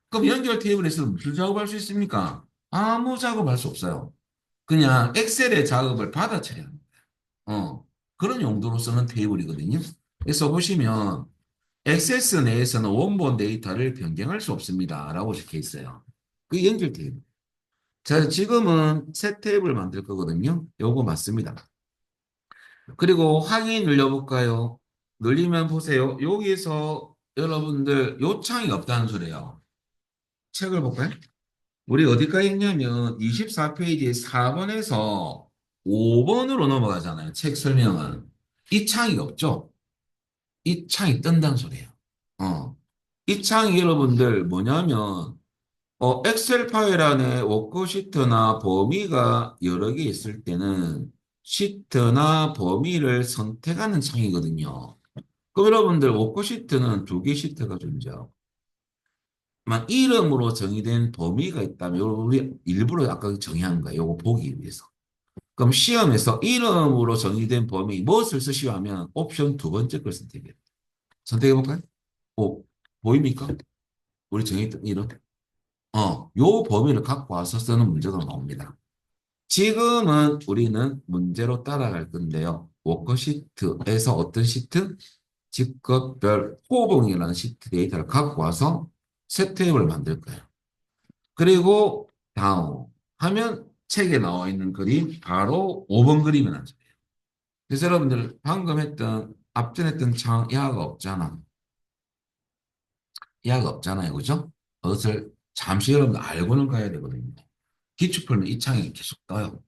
A: 그럼 연결 테이블에서 무슨 작업할 수 있습니까? 아무 작업할 수 없어요. 그냥 엑셀의 작업을 받아쳐야 합니다. 그런 용도로 쓰는 테이블이거든요. 그래서 보시면 액세스 내에서는 원본 데이터를 변경할 수 없습니다. 라고 적혀 있어요. 그 연결 테이블. 자, 지금은 새 테이블 만들 거거든요. 요거 맞습니다. 그리고 확인 눌려볼까요? 눌리면 보세요. 여기서 여러분들 요청이 없다는 소리예요. 책을 볼까요? 우리 어디까지 했냐면 24페이지 4번에서 5번으로 넘어가잖아요. 책 설명은. 이 창이 없죠? 이 창이 뜬다는 소리예요. 어. 이 창이 여러분들 뭐냐면 엑셀 파일 안에 워크시트나 범위가 여러 개 있을 때는 시트나 범위를 선택하는 창이거든요. 그럼 여러분들 워크시트는 두 개 시트가 존재하고 만 이름으로 정의된 범위가 있다면 우리 일부러 아까 정의한 거예요. 이거 보기 위해서. 그럼 시험에서 이름으로 정의된 범위 무엇을 쓰시오 하면 옵션 두 번째 걸 선택해요. 선택해 볼까요? 보입니까? 우리 정했던 이름. 요 범위를 갖고 와서 쓰는 문제가 나옵니다. 지금은 우리는 문제로 따라갈 건데요. 워커시트에서 어떤 시트? 직업별 호봉이라는 시트 데이터를 갖고 와서 새 테이블을 만들 거예요. 그리고 다음 하면 책에 나와 있는 그림 바로 5번 그림이 나죠. 그래서 여러분들 방금 했던 앞전 했던 창 야가 없잖아. 야가 없잖아요. 그죠? 그것을 잠시 여러분들 알고는 가야 되거든요. 기출풀면 이 창이 계속 떠요.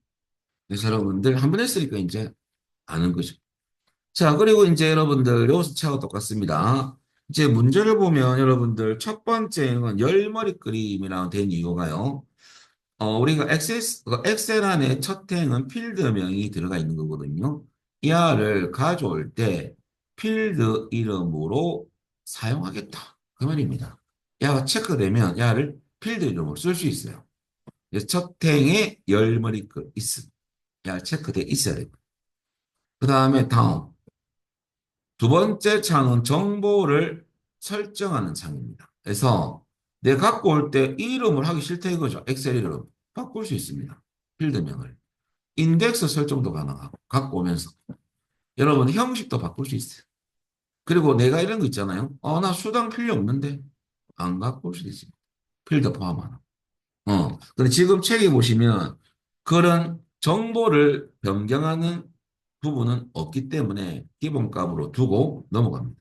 A: 그래서 여러분들 한 번 했으니까 이제 아는 거죠. 자, 그리고 이제 여러분들 여기서 차가 똑같습니다. 이제 문제를 보면 여러분들 첫 번째는 열머리 그림이라고 된 이유가요. 우리가 엑셀 안에 첫 행은 필드명이 들어가 있는 거거든요. 이 알을 가져올 때 필드 이름으로 사용하겠다. 그 말입니다. 야가 체크되면 야를 필드 이름으로 쓸 수 있어요. 그래서 첫 행에 열머리 그 있음. 야 체크돼 있어야 돼요. 그 다음에 다음. 두 번째 창은 정보를 설정하는 창입니다. 그래서 내가 갖고 올 때 이 이름을 하기 싫다 이거죠. 엑셀 이름. 바꿀 수 있습니다. 필드명을. 인덱스 설정도 가능하고 갖고 오면서. 여러분 형식도 바꿀 수 있어요. 그리고 내가 이런 거 있잖아요. 나 수당 필요 없는데 안 갖고 올 수도 있습니다. 필드 포함하나. 근데 지금 책에 보시면 그런 정보를 변경하는 부분은 없기 때문에 기본값으로 두고 넘어갑니다.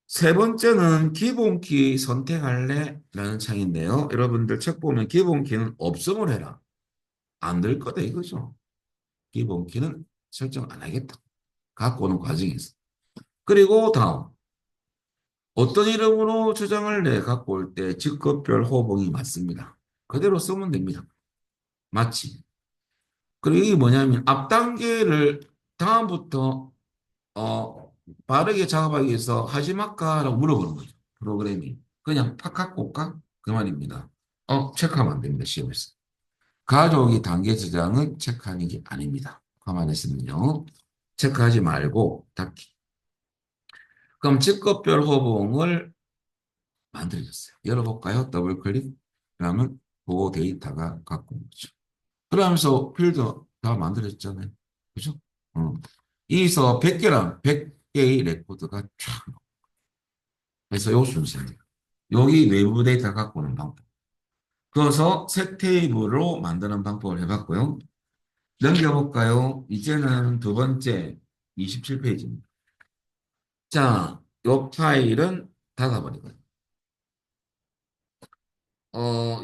A: 세 번째는 기본키 선택할래? 라는 창인데요. 여러분들 책 보면 기본키는 없음을 해라. 안 될 거다 이거죠. 기본키는 설정 안 하겠다. 갖고 오는 과정에서. 그리고 다음. 어떤 이름으로 저장할래? 갖고 올 때 직급별 호봉이 맞습니다. 그대로 쓰면 됩니다. 마치. 그리고 이게 뭐냐면 앞 단계를 다음부터 빠르게 작업하기 위해서 하지 말까라고 물어보는 거죠. 프로그램이. 그냥 팍 갖고 올까? 그 말입니다. 체크하면 안 됩니다. 시험에서. 가져오기 단계 저장은 체크하는 게 아닙니다. 가만히 있으면요. 체크하지 말고 닫기. 그럼 직급별 호봉을 만들어졌어요. 열어볼까요? 더블 클릭. 그러면 그 데이터가 갖고 온 거죠. 그러면서 필드 다 만들어졌잖아요. 그죠? 어. 여기서 100개랑 100개의 레코드가 쫙 나와요. 그래서 요 순서입니다. 여기 외부 데이터 갖고 오는 방법. 그래서 새 테이블로 만드는 방법을 해봤고요. 넘겨볼까요? 이제는 두 번째 27페이지입니다. 자, 요 파일은 닫아버리고요.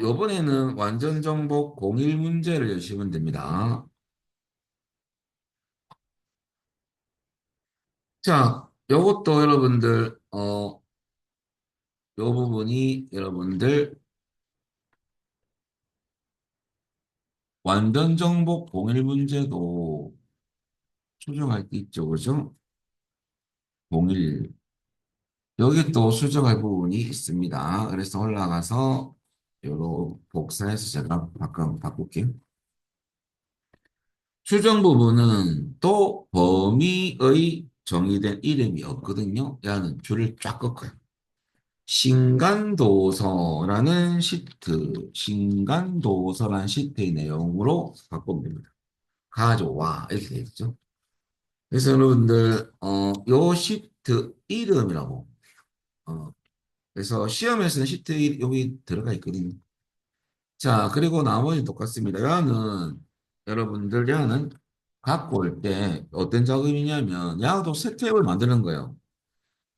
A: 요번에는 완전 정복 공일 문제를 여시면 됩니다. 자, 요것도 여러분들, 요 부분이 여러분들 완전 정복 공일 문제도 수정할 게 있죠. 그죠? 공일. 여기 또 수정할 부분이 있습니다. 그래서 올라가서 요로 복사해서 제가 바꿀게요. 수정 부분은 또 범위의 정의된 이름이 없거든요. 얘는 줄을 쫙 꺾어요. 신간도서라는 시트의 내용으로 바꾸면 됩니다. 가져와 이렇게 되어 있죠. 그래서 여러분들 요 시트 이름이라고 어, 그래서 시험에서는 시트 여기 들어가 있거든요. 자, 그리고 나머지 똑같습니다. 여러분들 갖고 올 때 어떤 작업이냐면 야도 새 테이블 만드는 거예요.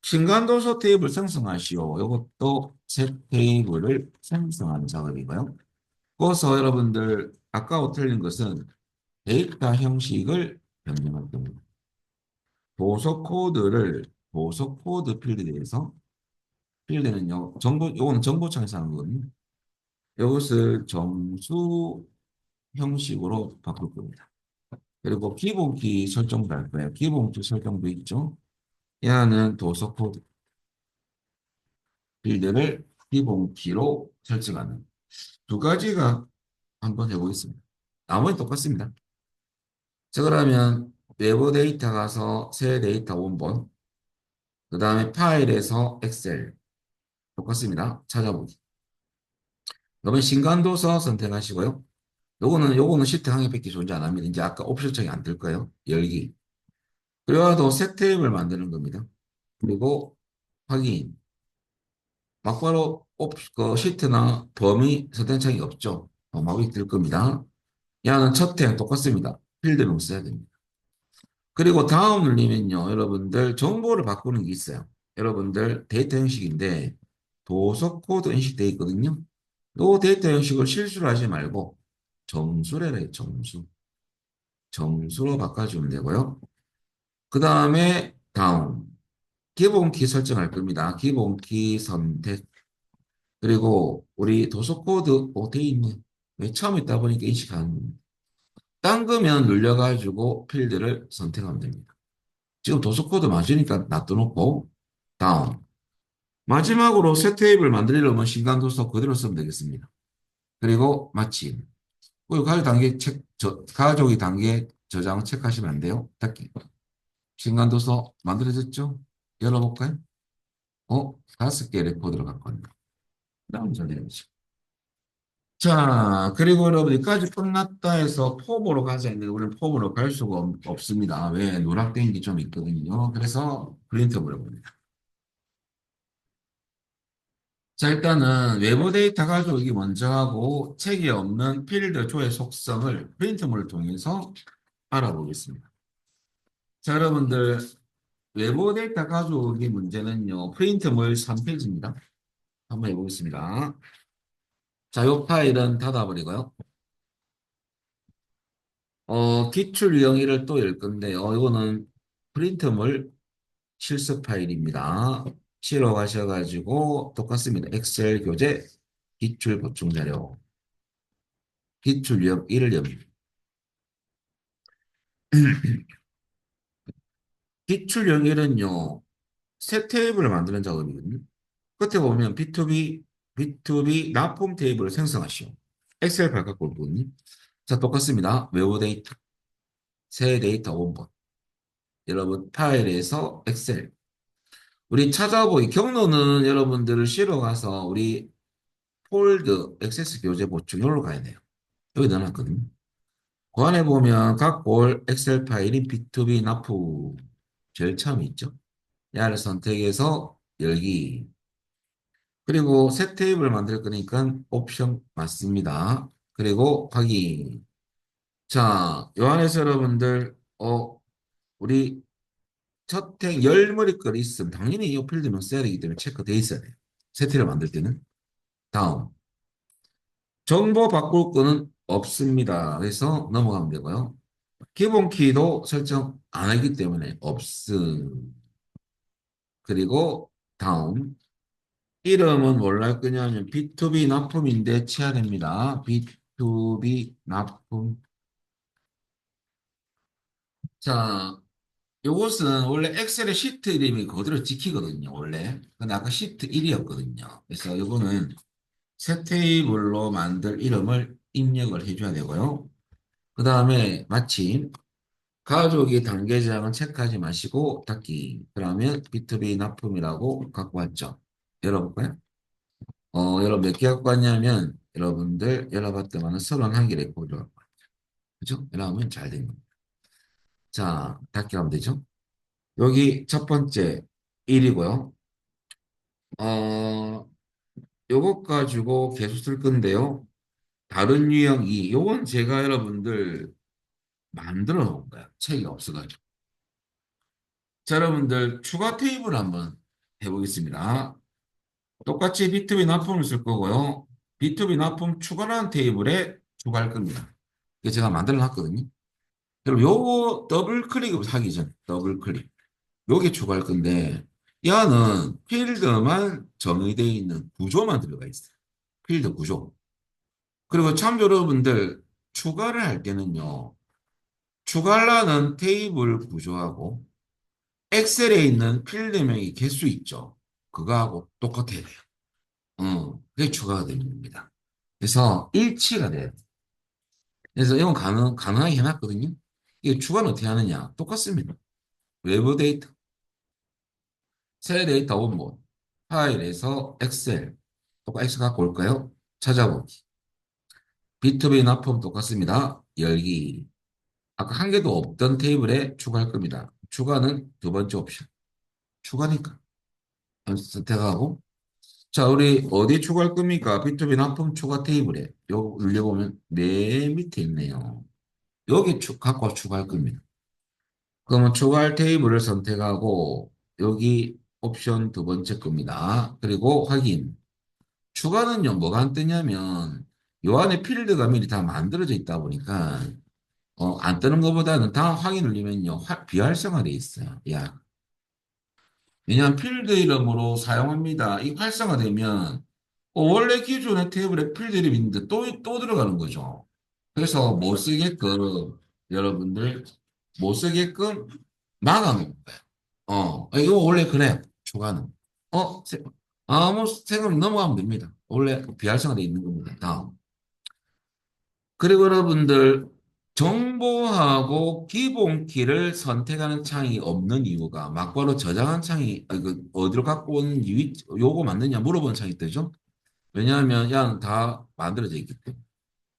A: 신간도서 테이블 생성하시오. 이것도 새 테이블을 생성하는 작업이고요. 그래서 여러분들 아까 틀린 것은 데이터 형식을 변경할 겁니다. 도서 코드 필드에서 필드는요. 요거는 정보창에서 하는 거거든요. 이것을 정수 형식으로 바꿀 겁니다. 그리고 기본키 설정도 할 거예요. 기본키 설정도 있죠. 얘는 도서 코드 필드를 기본키로 설정하는 두 가지가 한번 해보겠습니다. 나머지 똑같습니다. 자, 그러면 외부 데이터 가서 새 데이터 원본, 그 다음에 파일에서 엑셀 똑같습니다. 찾아보기. 그러면 신간도서 선택하시고요. 요거는 시트 한 개밖에 존재 안 합니다. 이제 아까 옵션 창이 안 뜰 거예요. 열기. 그래도 새 탭을 만드는 겁니다. 그리고 확인. 막바로 그 시트나 범위 선택 창이 없죠. 마우이 뜰 겁니다. 얘는 첫 탭 똑같습니다. 필드명 써야 됩니다. 그리고 다음 눌리면요. 여러분들 정보를 바꾸는 게 있어요. 여러분들 데이터 형식인데 도서 코드 인식되어 있거든요. 이 데이터 형식을 실수로 하지 말고 정수래래 정수. 정수로 바꿔주면 되고요. 그 다음에 다음 기본키 설정할 겁니다. 기본키 선택. 그리고 우리 도서 코드 돼 있네. 왜 처음 있다 보니까 인식하는 겁니다. 당그면 눌려가지고 필드를 선택하면 됩니다. 지금 도서 코드 맞으니까 놔둬놓고 다음. 마지막으로 새 테이블 만들려면 신간 도서 그대로 쓰면 되겠습니다. 그리고 마침. 그리고 가족이 단계 저장 체크하시면 안 돼요. 닫기. 신간 도서 만들어졌죠? 열어볼까요? 5개 레코드로 갔거든요. 다음 전해야죠. 자, 그리고 여러분들까지 끝났다 해서 폼으로 가자 했는데 우리는 폼으로 갈 수가 없습니다. 왜? 누락된 게 좀 있거든요. 그래서 프린트 버려봅니다. 자, 일단은 외부 데이터 가져오기 먼저 하고 책이 없는 필드 조의 속성을 프린트물을 통해서 알아보겠습니다. 자, 여러분들 외부 데이터 가져오기 문제는요. 프린트물 3페이지입니다. 한번 해보겠습니다. 자, 요 파일은 닫아버리고요. 기출 유형일을 또 열 건데요. 이거는 프린트물 실습 파일입니다. 실어 가셔가지고 똑같습니다. 엑셀 교재 기출 보충 자료 기출 유형 1을 엽니다. 기출 유형 1은요. 새 테이블을 만드는 작업이거든요. 끝에 보면 B2B 납품 테이블을 생성하시오. 엑셀 파일 갖고 올 거거든요. 자, 똑같습니다. 외부 데이터, 새 데이터 원본. 여러분 파일에서 엑셀. 우리 찾아보기 경로는 여러분들을 실어 가서 우리 폴드 액세스 교재 보충 여기로 가야 돼요. 여기 넣어놨거든요. 그 안에 보면 각 볼 엑셀 파일이 B2B 납품 제일 처음에 있죠. 야를 선택해서 열기. 그리고 새 테이블 만들 거니까 옵션 맞습니다. 그리고 확인. 자, 요 안에서 여러분들 우리 첫행 열 머리 글 있으면 당연히 이 필드명 써야 되기 때문에 체크돼 있어야 돼요. 새 테이블 만들 때는. 다음. 정보 바꿀 거는 없습니다. 그래서 넘어가면 되고요. 기본 키도 설정 안 하기 때문에 없음. 그리고 다음. 이름은 뭘로 할 거냐면 B2B 납품인데 치야 됩니다. B2B 납품. 자, 요것은 원래 엑셀의 시트 이름이 그대로 찍히거든요. 원래. 근데 아까 시트 1이었거든요. 그래서 요거는 새 테이블로 만들 이름을 입력을 해줘야 되고요. 그 다음에 마침 가족이 단계 저장은 체크하지 마시고 닫기. 그러면 B2B 납품이라고 갖고 왔죠. 열어볼까요? 여러분 몇 개 갖고 왔냐면 여러분들 열어봤더만 31개 레코드 갖고 왔죠. 그죠? 이러면 잘 된 겁니다. 자, 닫기 하면 되죠? 여기 첫 번째 1이고요. 어, 요것 가지고 계속 쓸 건데요. 다른 유형 2. 요건 제가 여러분들 만들어 놓은 거예요. 책이 없어가지고. 자, 여러분들 추가 테이블 한번 해보겠습니다. 똑같이 B2B 납품을 쓸 거고요. B2B 납품 추가라는 테이블에 추가할 겁니다. 이게 제가 만들어 놨거든요. 그럼 요거 더블 클릭을 하기 전에 더블 클릭. 요게 추가할 건데 얘는 필드만 정의되어 있는 구조만 들어가 있어요. 필드 구조. 그리고 참조 여러분들 추가를 할 때는요. 추가라는 테이블 구조하고 엑셀에 있는 필드명이 개수 있죠. 그거하고 똑같아야 돼요. 그게 추가가 됩니다. 그래서 일치가 돼요. 그래서 이건 가능하게 해놨거든요. 이게 추가는 어떻게 하느냐? 똑같습니다. 외부 데이터, 새 데이터 원본, 파일에서 엑셀, 똑같이 엑셀 갖고 올까요? 찾아보기. B2B 납품 똑같습니다. 열기. 아까 한 개도 없던 테이블에 추가할 겁니다. 추가는 두 번째 옵션. 추가니까. 선택하고. 자, 우리 어디 추가할 겁니까? B2B 납품 추가 테이블에. 요거 눌려보면 맨 밑에 있네요. 여기 갖고 추가할 겁니다. 그러면 추가할 테이블을 선택하고 여기 옵션 두 번째 겁니다. 그리고 확인. 추가는요, 뭐가 안 뜨냐면 요 안에 필드가 미리 다 만들어져 있다 보니까 안 뜨는 것보다는 다음 확인 눌리면요, 비활성화돼 있어요. 야, 왜냐하면 필드 이름으로 사용합니다. 이 활성화되면 원래 기존의 테이블에 필드 이름이 있는데 또 들어가는 거죠. 그래서 못 쓰게끔 여러분들 못 쓰게끔 막아놓은 거예요. 이거 원래 그래요. 추가는. 어, 세- 아무 생각 넘어가면 됩니다. 원래 비활성화돼 있는 겁니다. 다음. 그리고 여러분들 정보하고 기본키를 선택하는 창이 없는 이유가 막바로 저장한 창이 그 어디로 갖고 온 요거 맞느냐 물어보는 창이 뜨죠. 왜냐하면 야는 다 만들어져 있기 때문에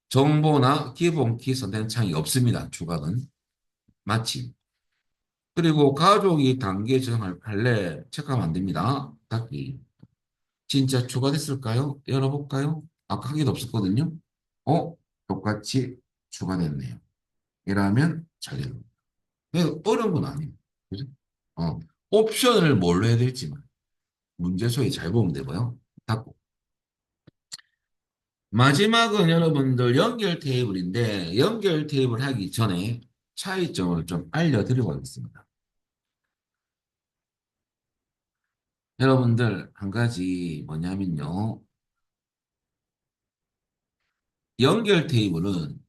A: 정보나 기본키 선택 창이 없습니다. 추가는 마치 그리고 가족이 단계 저장할 판례 체크하면 안 됩니다. 닫기. 진짜 추가됐을까요? 열어볼까요? 아까 한 개도 없었거든요. 어? 똑같이 추가됐네요. 이라면 잘 됩니다. 어려운 건 아니에요. 그죠? 어, 옵션을 뭘로 해야 될지만 문제소에 잘 보면 되고요. 닫고. 마지막은 여러분들 연결 테이블인데 연결 테이블 하기 전에 차이점을 좀 알려드리고 하겠습니다. 여러분들 한 가지 뭐냐면요. 연결 테이블은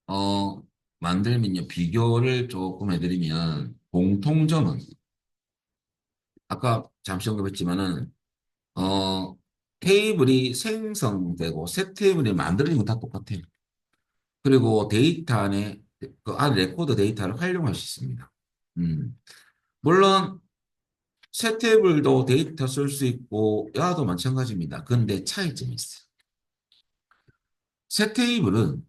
A: 어, 만들면요. 비교를 조금 해드리면 공통점은 아까 잠시 언급했지만은 테이블이 생성되고 새 테이블이 만들어진 건 다 똑같아요. 그리고 데이터 안에 그 안에 레코드 데이터를 활용할 수 있습니다. 음. 물론 새 테이블도 데이터 쓸 수 있고 야도 마찬가지입니다. 근데 차이점이 있어요. 새 테이블은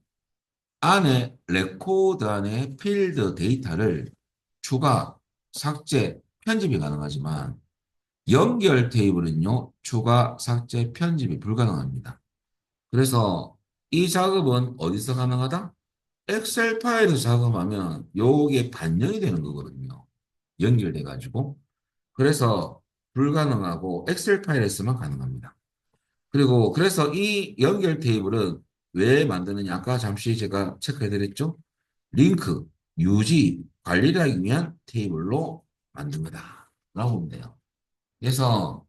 A: 안에 레코드 안에 필드 데이터를 추가, 삭제, 편집이 가능하지만 연결 테이블은요, 추가, 삭제, 편집이 불가능합니다. 그래서 이 작업은 어디서 가능하다? 엑셀 파일에서 작업하면 요게 반영이 되는 거거든요. 연결돼 가지고. 그래서 불가능하고 엑셀 파일에서만 가능합니다. 그리고 그래서 이 연결 테이블은 왜 만드느냐? 아까 잠시 제가 체크해 드렸죠? 링크, 유지, 관리를 하기 위한 테이블로 만든 거다. 라고 보면 돼요. 그래서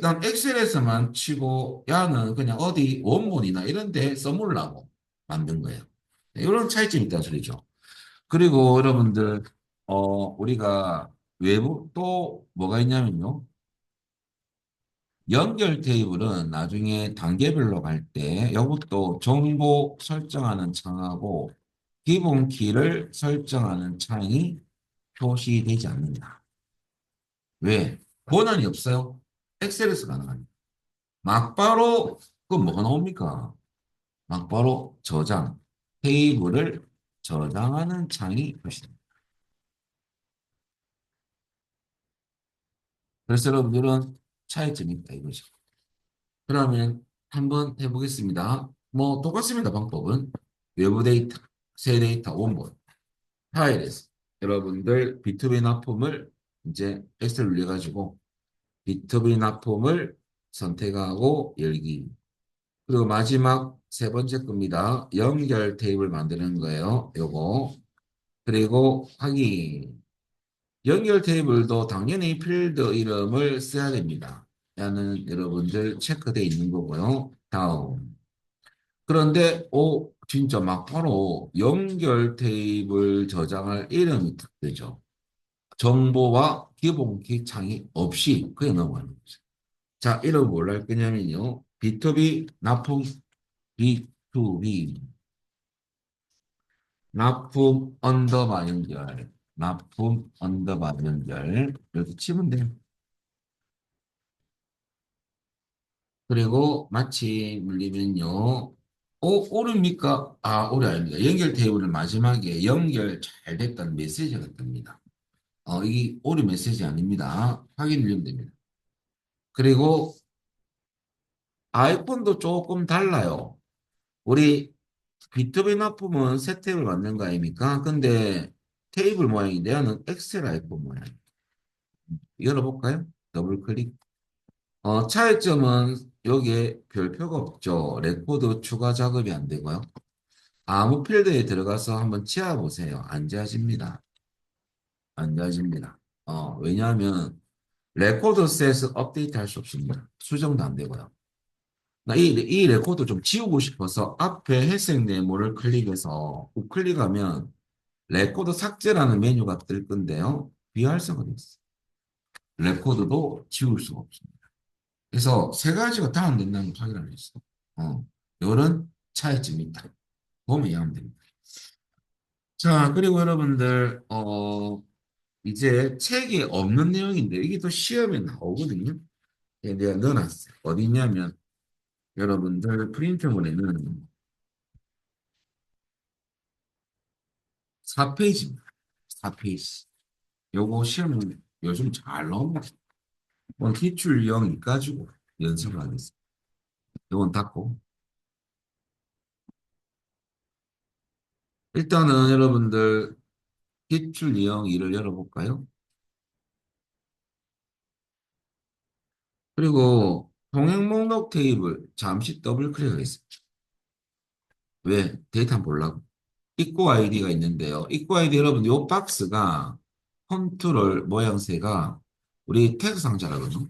A: 난 엑셀에서만 치고 야는 그냥 어디 원본이나 이런 데 써보려고 만든 거예요. 네, 이런 차이점이 있다는 소리죠. 그리고 여러분들 우리가 외부 또 뭐가 있냐면요. 연결 테이블은 나중에 단계별로 갈 때 이것도 정보 설정하는 창하고 기본 키를 설정하는 창이 표시되지 않는다. 왜? 권한이 없어요. 엑셀에서 가능합니다. 막바로 그 뭐가 나옵니까? 막바로 저장 테이블을 저장하는 창이 표시됩니다. 그래서 여러분들은 차이점이 있다 이거죠. 그러면 한번 해보겠습니다. 뭐 똑같습니다. 방법은 외부 데이터, 새 데이터 원본 파일에서 여러분들 B2B 납품을 이제 엑셀 눌려가지고 B2B 납품을 선택하고 열기. 그리고 마지막 세 번째 겁니다. 연결 테이블 만드는 거예요. 요거. 그리고 확인. 연결 테이블도 당연히 필드 이름을 써야 됩니다. 라는 여러분들 체크되어 있는 거고요. 다음. 그런데 진짜 막바로 연결 테이블 저장할 이름이 딱 되죠. 정보와 기본키 창이 없이 그냥 넘어가는 거죠. 자, 이름 뭘로 할 거냐면요. B2B 납품 B2B 납품 언더바 연결 납품 언더바 연결 이렇게 치면 돼요. 그리고 마치 물리면요. 오류입니까? 아, 오류 아닙니다. 연결 테이블을 마지막에 연결 잘 됐다는 메시지가 뜹니다. 이 오류 메시지 아닙니다. 확인 누르면 됩니다. 그리고 아이폰도 조금 달라요. 우리 B2B 납품은 새 탭을 만든 거 아닙니까? 근데 테이블 모양이 내야는 엑셀 아이폰 모양. 열어볼까요? 더블 클릭. 차이점은 여기에 별표가 없죠. 레코드 추가 작업이 안 되고요. 아무 필드에 들어가서 한번 지워보세요. 안 지워집니다. 안 지워집니다. 왜냐하면 레코드 셋을 업데이트 할 수 없습니다. 수정도 안 되고요. 이 레코드 좀 지우고 싶어서 앞에 회색 네모를 클릭해서 우클릭하면 레코드 삭제라는 메뉴가 뜰 건데요. 비활성화 됐어요. 레코드도 지울 수가 없습니다. 그래서 세 가지가 다 안 된다는 걸 확인을 했어. 이런 차이점이 있다. 보면 이해하면 됩니다. 자, 그리고 여러분들, 이제 책이 없는 내용인데, 이게 또 시험에 나오거든요. 내가 넣어놨어요. 어디 있냐면, 여러분들 프린트본에는 4페이지입니다. 4페이지. 요거 시험은 요즘 잘 나옵니다. 기출 0 가지고 연습을 하겠습니다. 요건 닫고. 일단은 여러분들 기출 유형 2를 열어볼까요? 그리고 동행 목록 테이블 잠시 더블 클릭하겠습니다. 왜? 데이터 한번 보려고. 입구 아이디가 있는데요. 입구 아이디 여러분 요 박스가 컨트롤 모양새가 우리 태그 상자라거든요.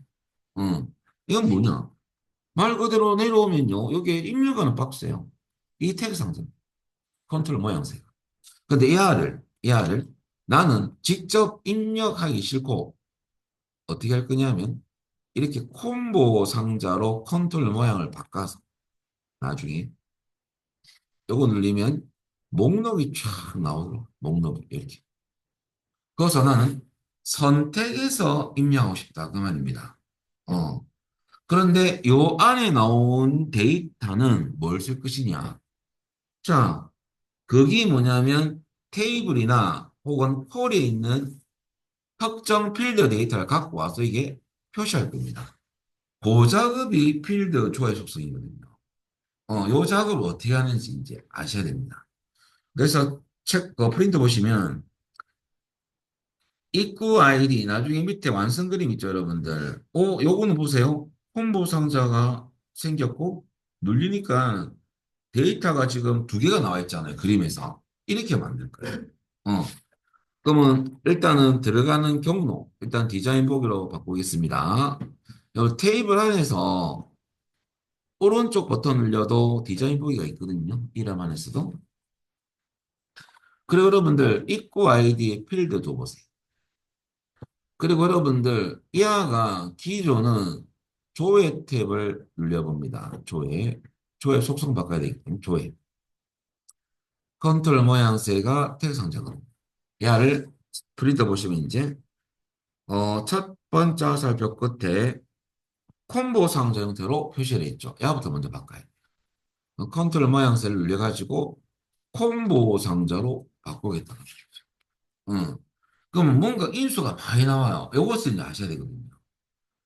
A: 이건 뭐냐? 말 그대로 내려오면요. 여기에 입력하는 박스예요. 이 태그 상자. 컨트롤 모양새가. 근데 이 알을 나는 직접 입력하기 싫고 어떻게 할 거냐면 이렇게 콤보 상자로 컨트롤 모양을 바꿔서 나중에 요거 눌리면 목록이 쫙 나오고 목록이 이렇게. 그래서 나는 선택해서 입력하고 싶다 그 말입니다. 어. 그런데 요 안에 나온 데이터는 뭘 쓸 것이냐? 자, 그게 뭐냐면 테이블이나 혹은 폴에 있는 특정 필드 데이터를 갖고 와서 이게 표시할 겁니다. 그 작업이 필드 조회 속성이거든요. 요 작업을 어떻게 하는지 이제 아셔야 됩니다. 그래서 프린트 보시면 입구 아이디 나중에 밑에 완성 그림 있죠, 여러분들. 요거는 보세요. 콤보 상자가 생겼고 눌리니까 데이터가 지금 두 개가 나와 있잖아요, 그림에서. 이렇게 만들 거예요. 어. 그러면 일단은 들어가는 경로, 일단 디자인 보기로 바꾸겠습니다. 요 테이블 안에서 오른쪽 버튼 눌려도 디자인 보기가 있거든요. 이름 안에서도. 그리고 여러분들 입구 아이디의 필드 둬보세요. 그리고 여러분들 이하가 기존은 조회 탭을 눌려봅니다. 조회 속성 바꿔야 되기 때문에 조회. 컨트롤 모양새가 텍 상자거든요. 야를 프린터 보시면 이제 첫 번째 화살표 끝에 콤보 상자 형태로 표시를 했죠. 야부터 먼저 바꿔요. 컨트롤 모양새를 눌려가지고 콤보 상자로 바꾸겠다는 거죠. 응. 그럼 뭔가 인수가 많이 나와요. 이것을 아셔야 되거든요.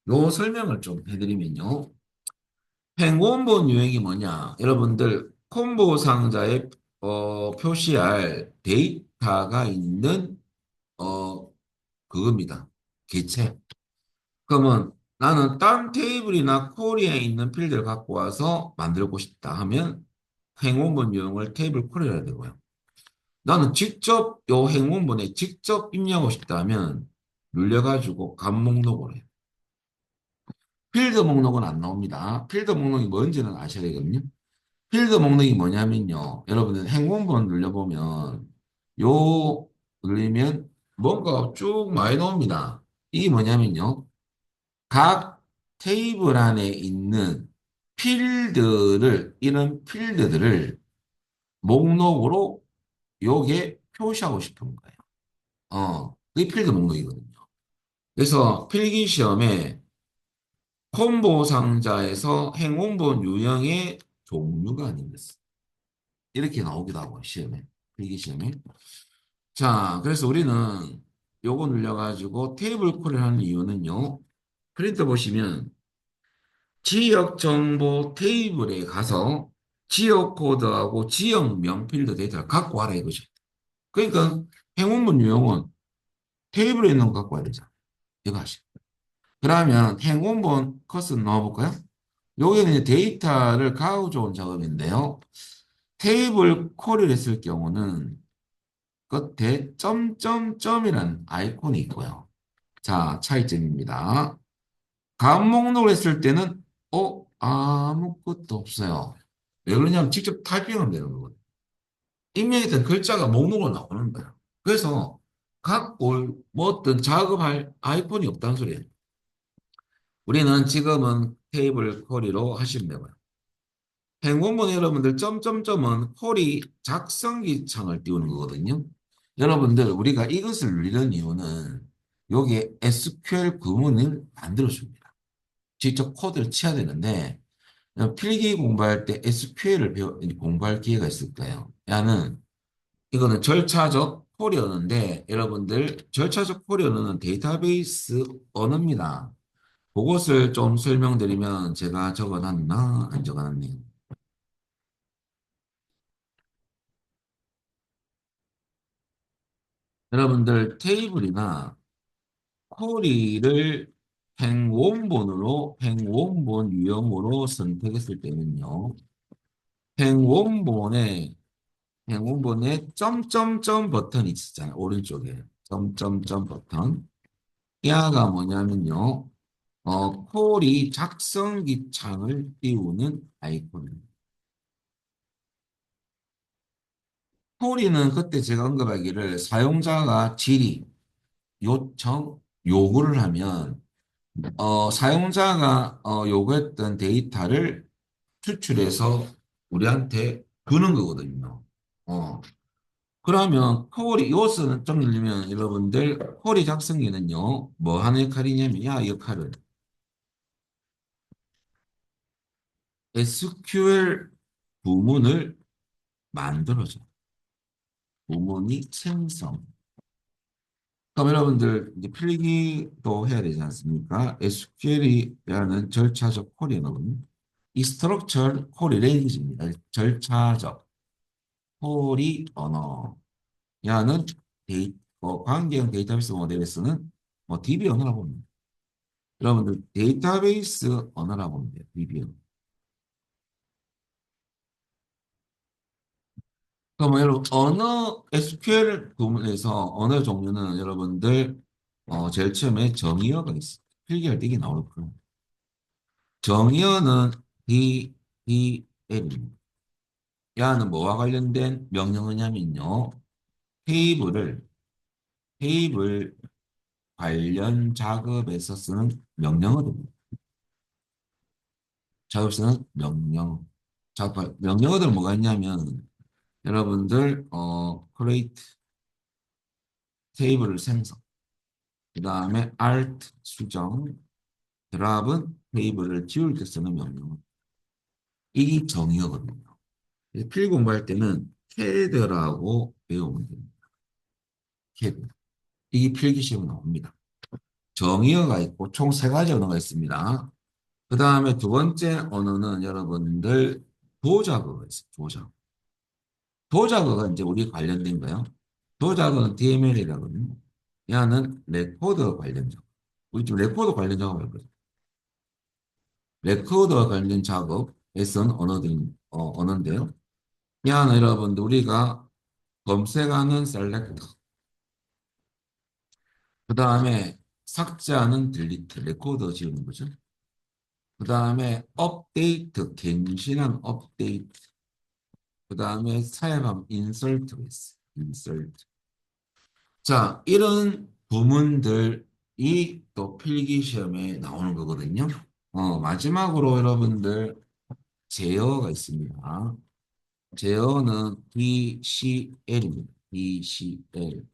A: 요 설명을 좀 해드리면요. 행원본 유형이 뭐냐? 여러분들 콤보 상자에 표시할 데이터가 있는 그겁니다. 개체. 그러면 나는 딴 테이블이나 쿼리에 있는 필드를 갖고 와서 만들고 싶다 하면 행원본 유형을 테이블 쿼리를 해야 되고요. 나는 직접 요 행원본에 직접 입력하고 싶다 하면 눌려가지고 값 목록으로 해요. 필드 목록은 안 나옵니다. 필드 목록이 뭔지는 아셔야 되거든요. 필드 목록이 뭐냐면요. 여러분들 행원본 눌려보면 요 눌리면 뭔가 쭉 많이 나옵니다. 이게 뭐냐면요. 각 테이블 안에 있는 이런 필드들을 목록으로 요게 표시하고 싶은 거예요. 그게 필드 목록이거든요. 그래서 필기 시험에 콤보 상자에서 행운본 유형의 종류가 아닌 것은. 이렇게 나오기도 하고, 시험에. 필기 시험에. 자, 그래서 우리는 요거 눌려가지고 테이블 콜을 하는 이유는요. 프린터 보시면 지역 정보 테이블에 가서 지역 코드하고 지역 명필드 데이터를 갖고 와라 이거죠. 그러니까 행운문 유형은 테이블에 있는 거 갖고 와야 되잖아. 이거 하시. 그러면 행운본 컷을 넣어볼까요? 여기는 이제 데이터를 가져온 작업인데요. 테이블 콜을 했을 경우는 끝에 점점점이라는 아이콘이 있고요. 자, 차이점입니다. 값 목록을 했을 때는 아무것도 없어요. 왜 그러냐면 직접 타이핑하면 되는 거거든요. 입력했던 글자가 목록으로 나오는 거예요. 그래서 뭐 어떤 작업할 아이콘이 없다는 소리예요. 우리는 지금은 테이블 쿼리로 하시면 되고요. 행원본 여러분들 점점점은 쿼리 작성기 창을 띄우는 거거든요. 여러분들 우리가 이것을 누리는 이유는 여기에 SQL 구문을 만들어줍니다. 직접 코드를 쳐야 되는데 필기 공부할 때 SQL을 공부할 기회가 있을 거예요. 야는 이거는 절차적 쿼리 언어인데 여러분들 절차적 쿼리 언어는 데이터베이스 언어입니다. 그것을 좀 설명드리면 제가 적어놨나 안 적어놨네요. 여러분들 테이블이나 쿼리를 행원본 유형으로 선택했을 때는요. 행원본에 행운번에 점점점 버튼이 있잖아요. 오른쪽에 점점점 버튼. 야가 뭐냐면요. 콜이 작성기 창을 띄우는 아이콘입니다. 콜이는 그때 제가 언급하기를 사용자가 질의, 요청, 요구를 하면 사용자가 요구했던 데이터를 추출해서 우리한테 주는 거거든요. 어, 그러면 코어리 이것은 좀 들리면 여러분들 코어리 작성기는요 뭐 하는 역할이냐면 야 역할을 SQL 부문을 만들어줘 부문이 생성 그럼 여러분들 이제 필기도 해야 되지 않습니까? SQL이라는 절차적 쿼리는 이 스트럭처 쿼리 랭귀지입니다. 절차적 쿼리 언어 야는 관계형 데이터베이스 모델에서는 뭐 DB 언어라고 봅니다. 여러분들 데이터베이스 언어라고 하면 돼요. DB언. 그럼 여러분 언어 SQL 부분에서 언어 종류는 여러분들 제일 처음에 정의어가 있어요. 필기할 때 이게 나올 거예요. 정의어는 DDL입니다. 야는 뭐와 관련된 명령어냐면요. 테이블을 테이블 관련 작업에서 쓰는 명령어입니다. 작업에서는 명령어들 뭐가 있냐면 여러분들 create 테이블을 생성 그 다음에 alt 수정 드랍은 테이블을 지울 때 쓰는 명령 이게 정의어거든요. 필 공부할 때는 캐드라고 배우면 됩니다. 캐드 이게 필기 시험에 나옵니다. 정의어가 있고 총 세 가지 언어가 있습니다. 그 다음에 두 번째 언어는 여러분들 도자어가 있어요. 도자어가 이제 우리 관련된 거예요. 도자어는 DML이라거든요. 얘는 레코더 관련 작업. 우리 좀 레코더 관련 작업을 할 거죠. 레코더와 관련 작업에선 언어인데요. 얘는 여러분들 우리가 검색하는 셀렉터, 그 다음에 삭제하는 딜리트, 레코더 지우는 거죠. 그 다음에 업데이트, 갱신한 업데이트, 그 다음에 사용함 인설트가 있어요. 인설트. 자, 이런 부문들이 또 필기 시험에 나오는 거거든요. 마지막으로 여러분들 제어가 있습니다. 제어는 DCL입니다. DCL.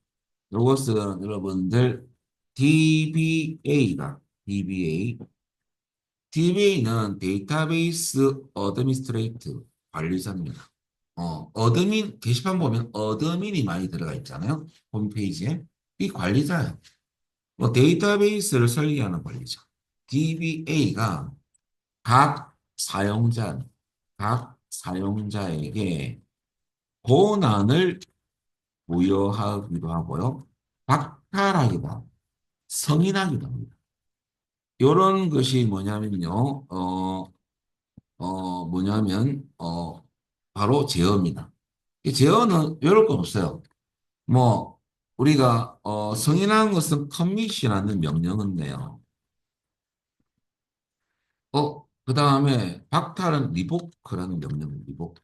A: 이것은 여러분들 DBA가 DBA. DBA는 데이터베이스 어드미니스트레이트 관리사입니다. 어드민, 게시판 보면 어드민이 많이 들어가 있잖아요. 홈페이지에. 이 관리자예요. 뭐 데이터베이스를 설계하는 관리자. DBA가 각 사용자, 각 사용자에게 권한을 부여하기도 하고요. 박탈하기도 하고, 승인하기도 합니다. 이런 것이 뭐냐면요, 바로 제어입니다. 이 제어는 이럴 건 없어요. 뭐, 우리가, 승인한 것은 커밋이라는 명령은 내요. 그 다음에 박탈은 리보크라는 명령은 리보크.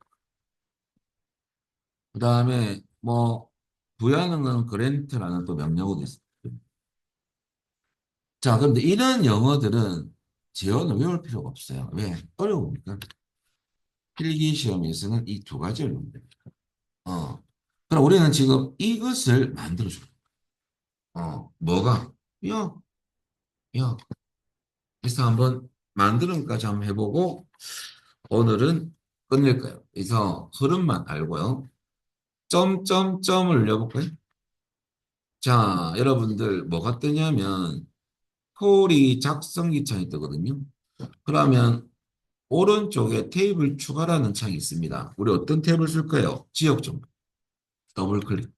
A: 그 다음에 뭐, 부여하는 건 그랜트라는 또 명령어도 있습니다. 자, 그런데 이런 영어들은 제어는 외울 필요가 없어요. 왜? 어려우니까. 필기 시험에서는 이 두 가지를 외우면 됩니다. 어. 그럼 우리는 지금 이것을 만들어줘요. 뭐가? 야, 야. 그래서 한번 만드는 것까지 한번 해보고 오늘은 끝낼 거예요. 그래서 흐름만 알고요. 점점점을 올려볼까요? 자, 여러분들 뭐가 뜨냐면 콜이 작성기 창이 뜨거든요. 그러면 오른쪽에 테이블 추가라는 창이 있습니다. 우리 어떤 탭을 쓸까요? 지역 정보. 더블 클릭.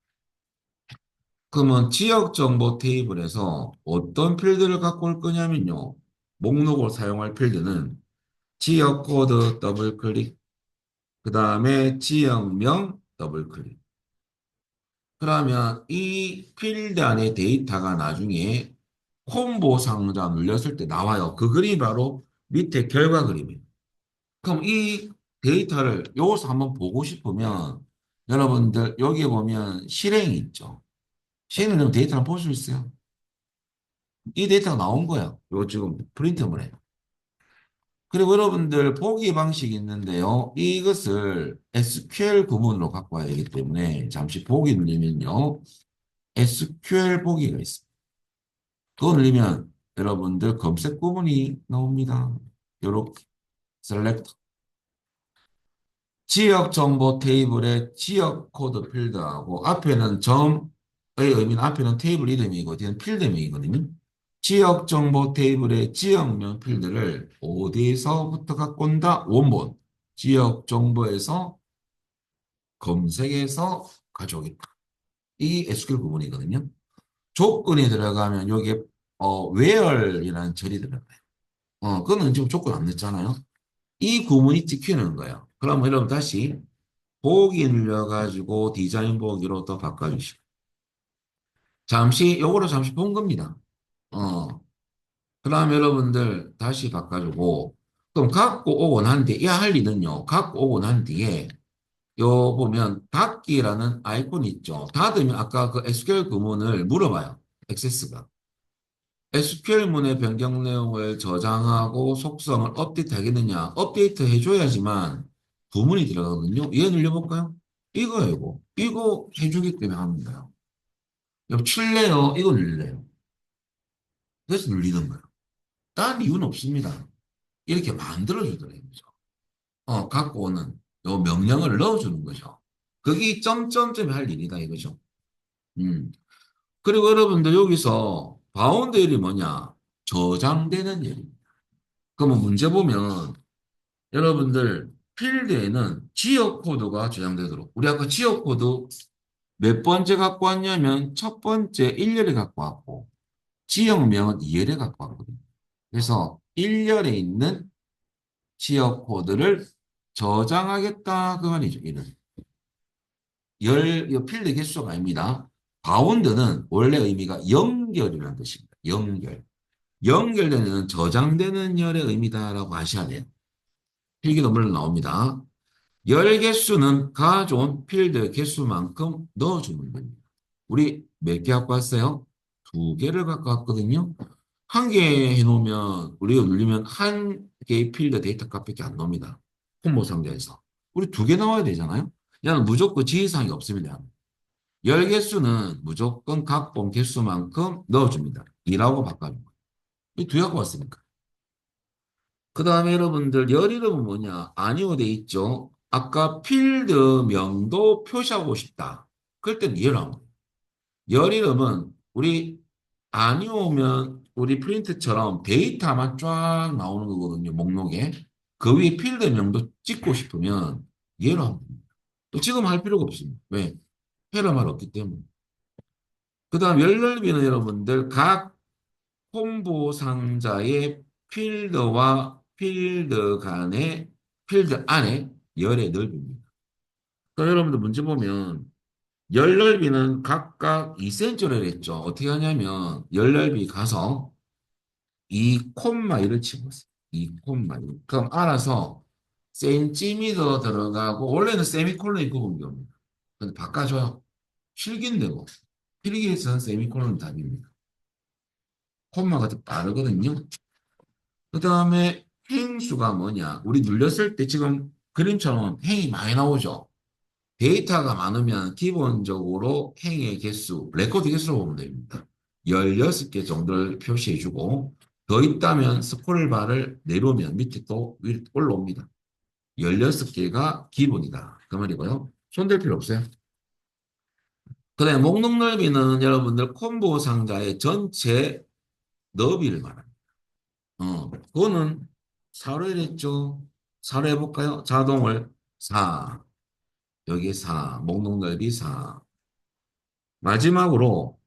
A: 그러면 지역 정보 테이블에서 어떤 필드를 갖고 올 거냐면요. 목록을 사용할 필드는 지역 코드 더블 클릭. 그 다음에 지역명 더블 클릭. 그러면 이 필드 안에 데이터가 나중에 콤보 상자 눌렸을 때 나와요. 그 그림이 바로 밑에 결과 그림이에요. 그럼 이 데이터를 여기서 한번 보고 싶으면 여러분들 여기 보면 실행이 있죠. 실행을 넣으면 데이터를 볼 수 있어요. 이 데이터가 나온 거예요. 이거 지금 프린트물 해요. 그리고 여러분들 보기 방식이 있는데요. 이것을 SQL 구문으로 갖고 와야 되기 때문에 잠시 보기 누르면요. SQL 보기가 있습니다. 그거 누르면 여러분들 검색 구문이 나옵니다. 요렇게 셀렉트 지역 정보 테이블의 지역 코드 필드하고 앞에는 점의 의미는 앞에는 테이블 이름이고 뒤는 필드명이거든요. 지역 정보 테이블의 지역명 필드를 어디서부터 갖고 온다? 원본. 지역 정보에서 검색해서 가져오겠다. 이 SQL 구문이거든요. 조건이 들어가면 여기에 where이라는 절이 들어가요. 그거는 지금 조건 안 넣었잖아요. 이 구문이 찍히는 거예요. 그럼 여러분 다시 보기 눌려가지고 디자인 보기로 또 바꿔주시고. 요거를 잠시 본 겁니다. 어, 그다음 여러분들 다시 바꿔주고. 그럼 갖고 오고 난 뒤에, 이 할 일은요, 갖고 오고 난 뒤에, 요 보면 닫기라는 아이콘이 있죠. 닫으면 아까 그 SQL 구문을 물어봐요. 액세스가. SQL문의 변경 내용을 저장하고 속성을 업데이트 하겠느냐? 업데이트 해줘야지만 구문이 들어가거든요. 얘 눌려볼까요? 이거예요, 이거. 이거 해주기 때문에 하는 거예요. 여러분, 칠래요? 이거 눌려요. 그래서 눌리는 거예요. 딴 이유는 없습니다. 이렇게 만들어주더래요. 그죠? 갖고 오는 요 명령을 넣어주는 거죠. 그게 점점점이 할 일이다, 이거죠. 음. 그리고 여러분들 여기서 바운드일이 뭐냐? 저장되는 일입니다. 그러면 문제 보면 여러분들 필드에는 지역 코드가 저장되도록 우리 아까 지역 코드 몇 번째 갖고 왔냐면 첫 번째 1열에 갖고 왔고 지역명은 2열에 갖고 왔거든요. 그래서 1열에 있는 지역 코드를 저장하겠다 그 말이죠. 이는 이 필드 개수가 아닙니다. 바운드는 원래 의미가 연결이라는 뜻입니다. 연결. 연결되는 저장되는 열의 의미다라고 하셔야 돼요. 필기도물 나옵니다. 열 개수는 가져온 필드 개수만큼 넣어주는 겁니다. 우리 몇 개 갖고 왔어요? 두 개를 갖고 왔거든요. 한 개 해놓으면 우리가 눌리면 한 개의 필드 데이터 값밖에 안 나옵니다. 콤보 상자에서. 우리 두 개 나와야 되잖아요. 야는 무조건 지휘사항이 없습니다. 열 개수는 무조건 각본 개수만큼 넣어줍니다. 2라고 바꿔줍니다. 이 두 개 갖고 왔으니까. 그 다음에 여러분들 열 이름은 뭐냐? 아니오 돼 있죠. 아까 필드명도 표시하고 싶다. 그럴 때는 예를 하면 돼요. 열 이름은 우리 아니오면 우리 프린트처럼 데이터만 쫙 나오는 거거든요. 목록에. 그 위에 필드명도 찍고 싶으면 예를 하면 됩니다. 또 지금 할 필요가 없습니다. 왜? 헤라말 없기 때문에. 그 다음 열넓이는 여러분들 각 콤보 상자의 필드와 필드 간의 필드 안에 열의 넓이입니다. 그러니까 여러분들 문제 보면 열 넓이는 각각 2cm를 했죠. 어떻게 하냐면 열 넓이 가서 2,1을 집었어요. 2,1. 그럼 알아서 센티미터 들어가고 원래는 세미콜론이 구분기입니다. 근데 바꿔줘요. 필기인데 뭐. 필기에서는 세미콜론 답입니다. 콤마가 더 빠르거든요. 그 다음에 행수가 뭐냐? 우리 눌렸을 때 지금 그림처럼 행이 많이 나오죠. 데이터가 많으면 기본적으로 행의 개수, 레코드 개수로 보면 됩니다. 16개 정도를 표시해주고 더 있다면 스크롤바를 내려오면 밑에 또 올라옵니다. 16개가 기본이다. 그 말이고요. 손댈 필요 없어요. 그다음에 목록 넓이는 여러분들 콤보 상자의 전체 너비를 말합니다. 그거는 4로 했죠. 4로 해볼까요? 자동을 4, 여기 4, 목록 넓이 4. 마지막으로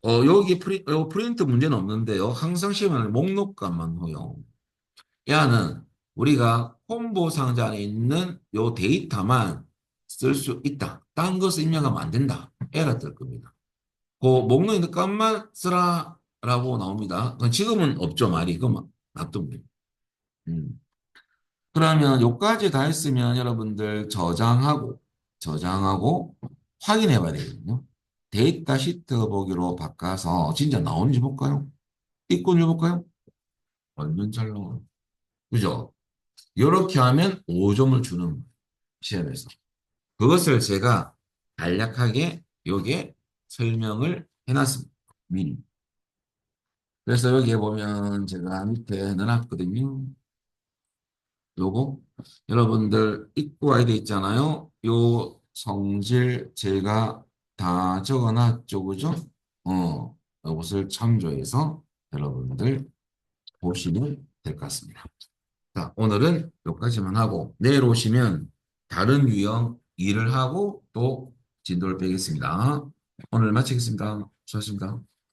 A: 여기 요 프린트 문제는 없는데요. 항상 시험에는 목록값만 허용. 야는 우리가 콤보 상자 안에 있는 요 데이터만 쓸 수 있다. 딴 것을 입력하면 안 된다. 에러 뜰 겁니다. 그 목록 있는 값만 쓰라라고 나옵니다. 지금은 없죠, 말이. 그럼 놔둡니다. 음. 그러면 요까지 다 했으면 여러분들 저장하고 확인해 봐야 되거든요. 데이터 시트 보기로 바꿔서 진짜 나오는지 볼까요? 입건해 볼까요? 완전 잘 나와요. 그죠? 이렇게 하면 5점을 주는 시험에서. 그것을 제가 간략하게 요게 설명을 해놨습니다. 미리. 그래서 여기에 보면 제가 밑에 넣어놨거든요. 요거 여러분들 입구 아이디 있잖아요. 요 성질 제가 다 적어놨죠, 그죠? 이것을 참조해서 여러분들 보시면 될 것 같습니다. 자, 오늘은 여기까지만 하고 내일 오시면 다른 유형 일을 하고 또 진도를 빼겠습니다. 오늘 마치겠습니다. 수고하셨습니다.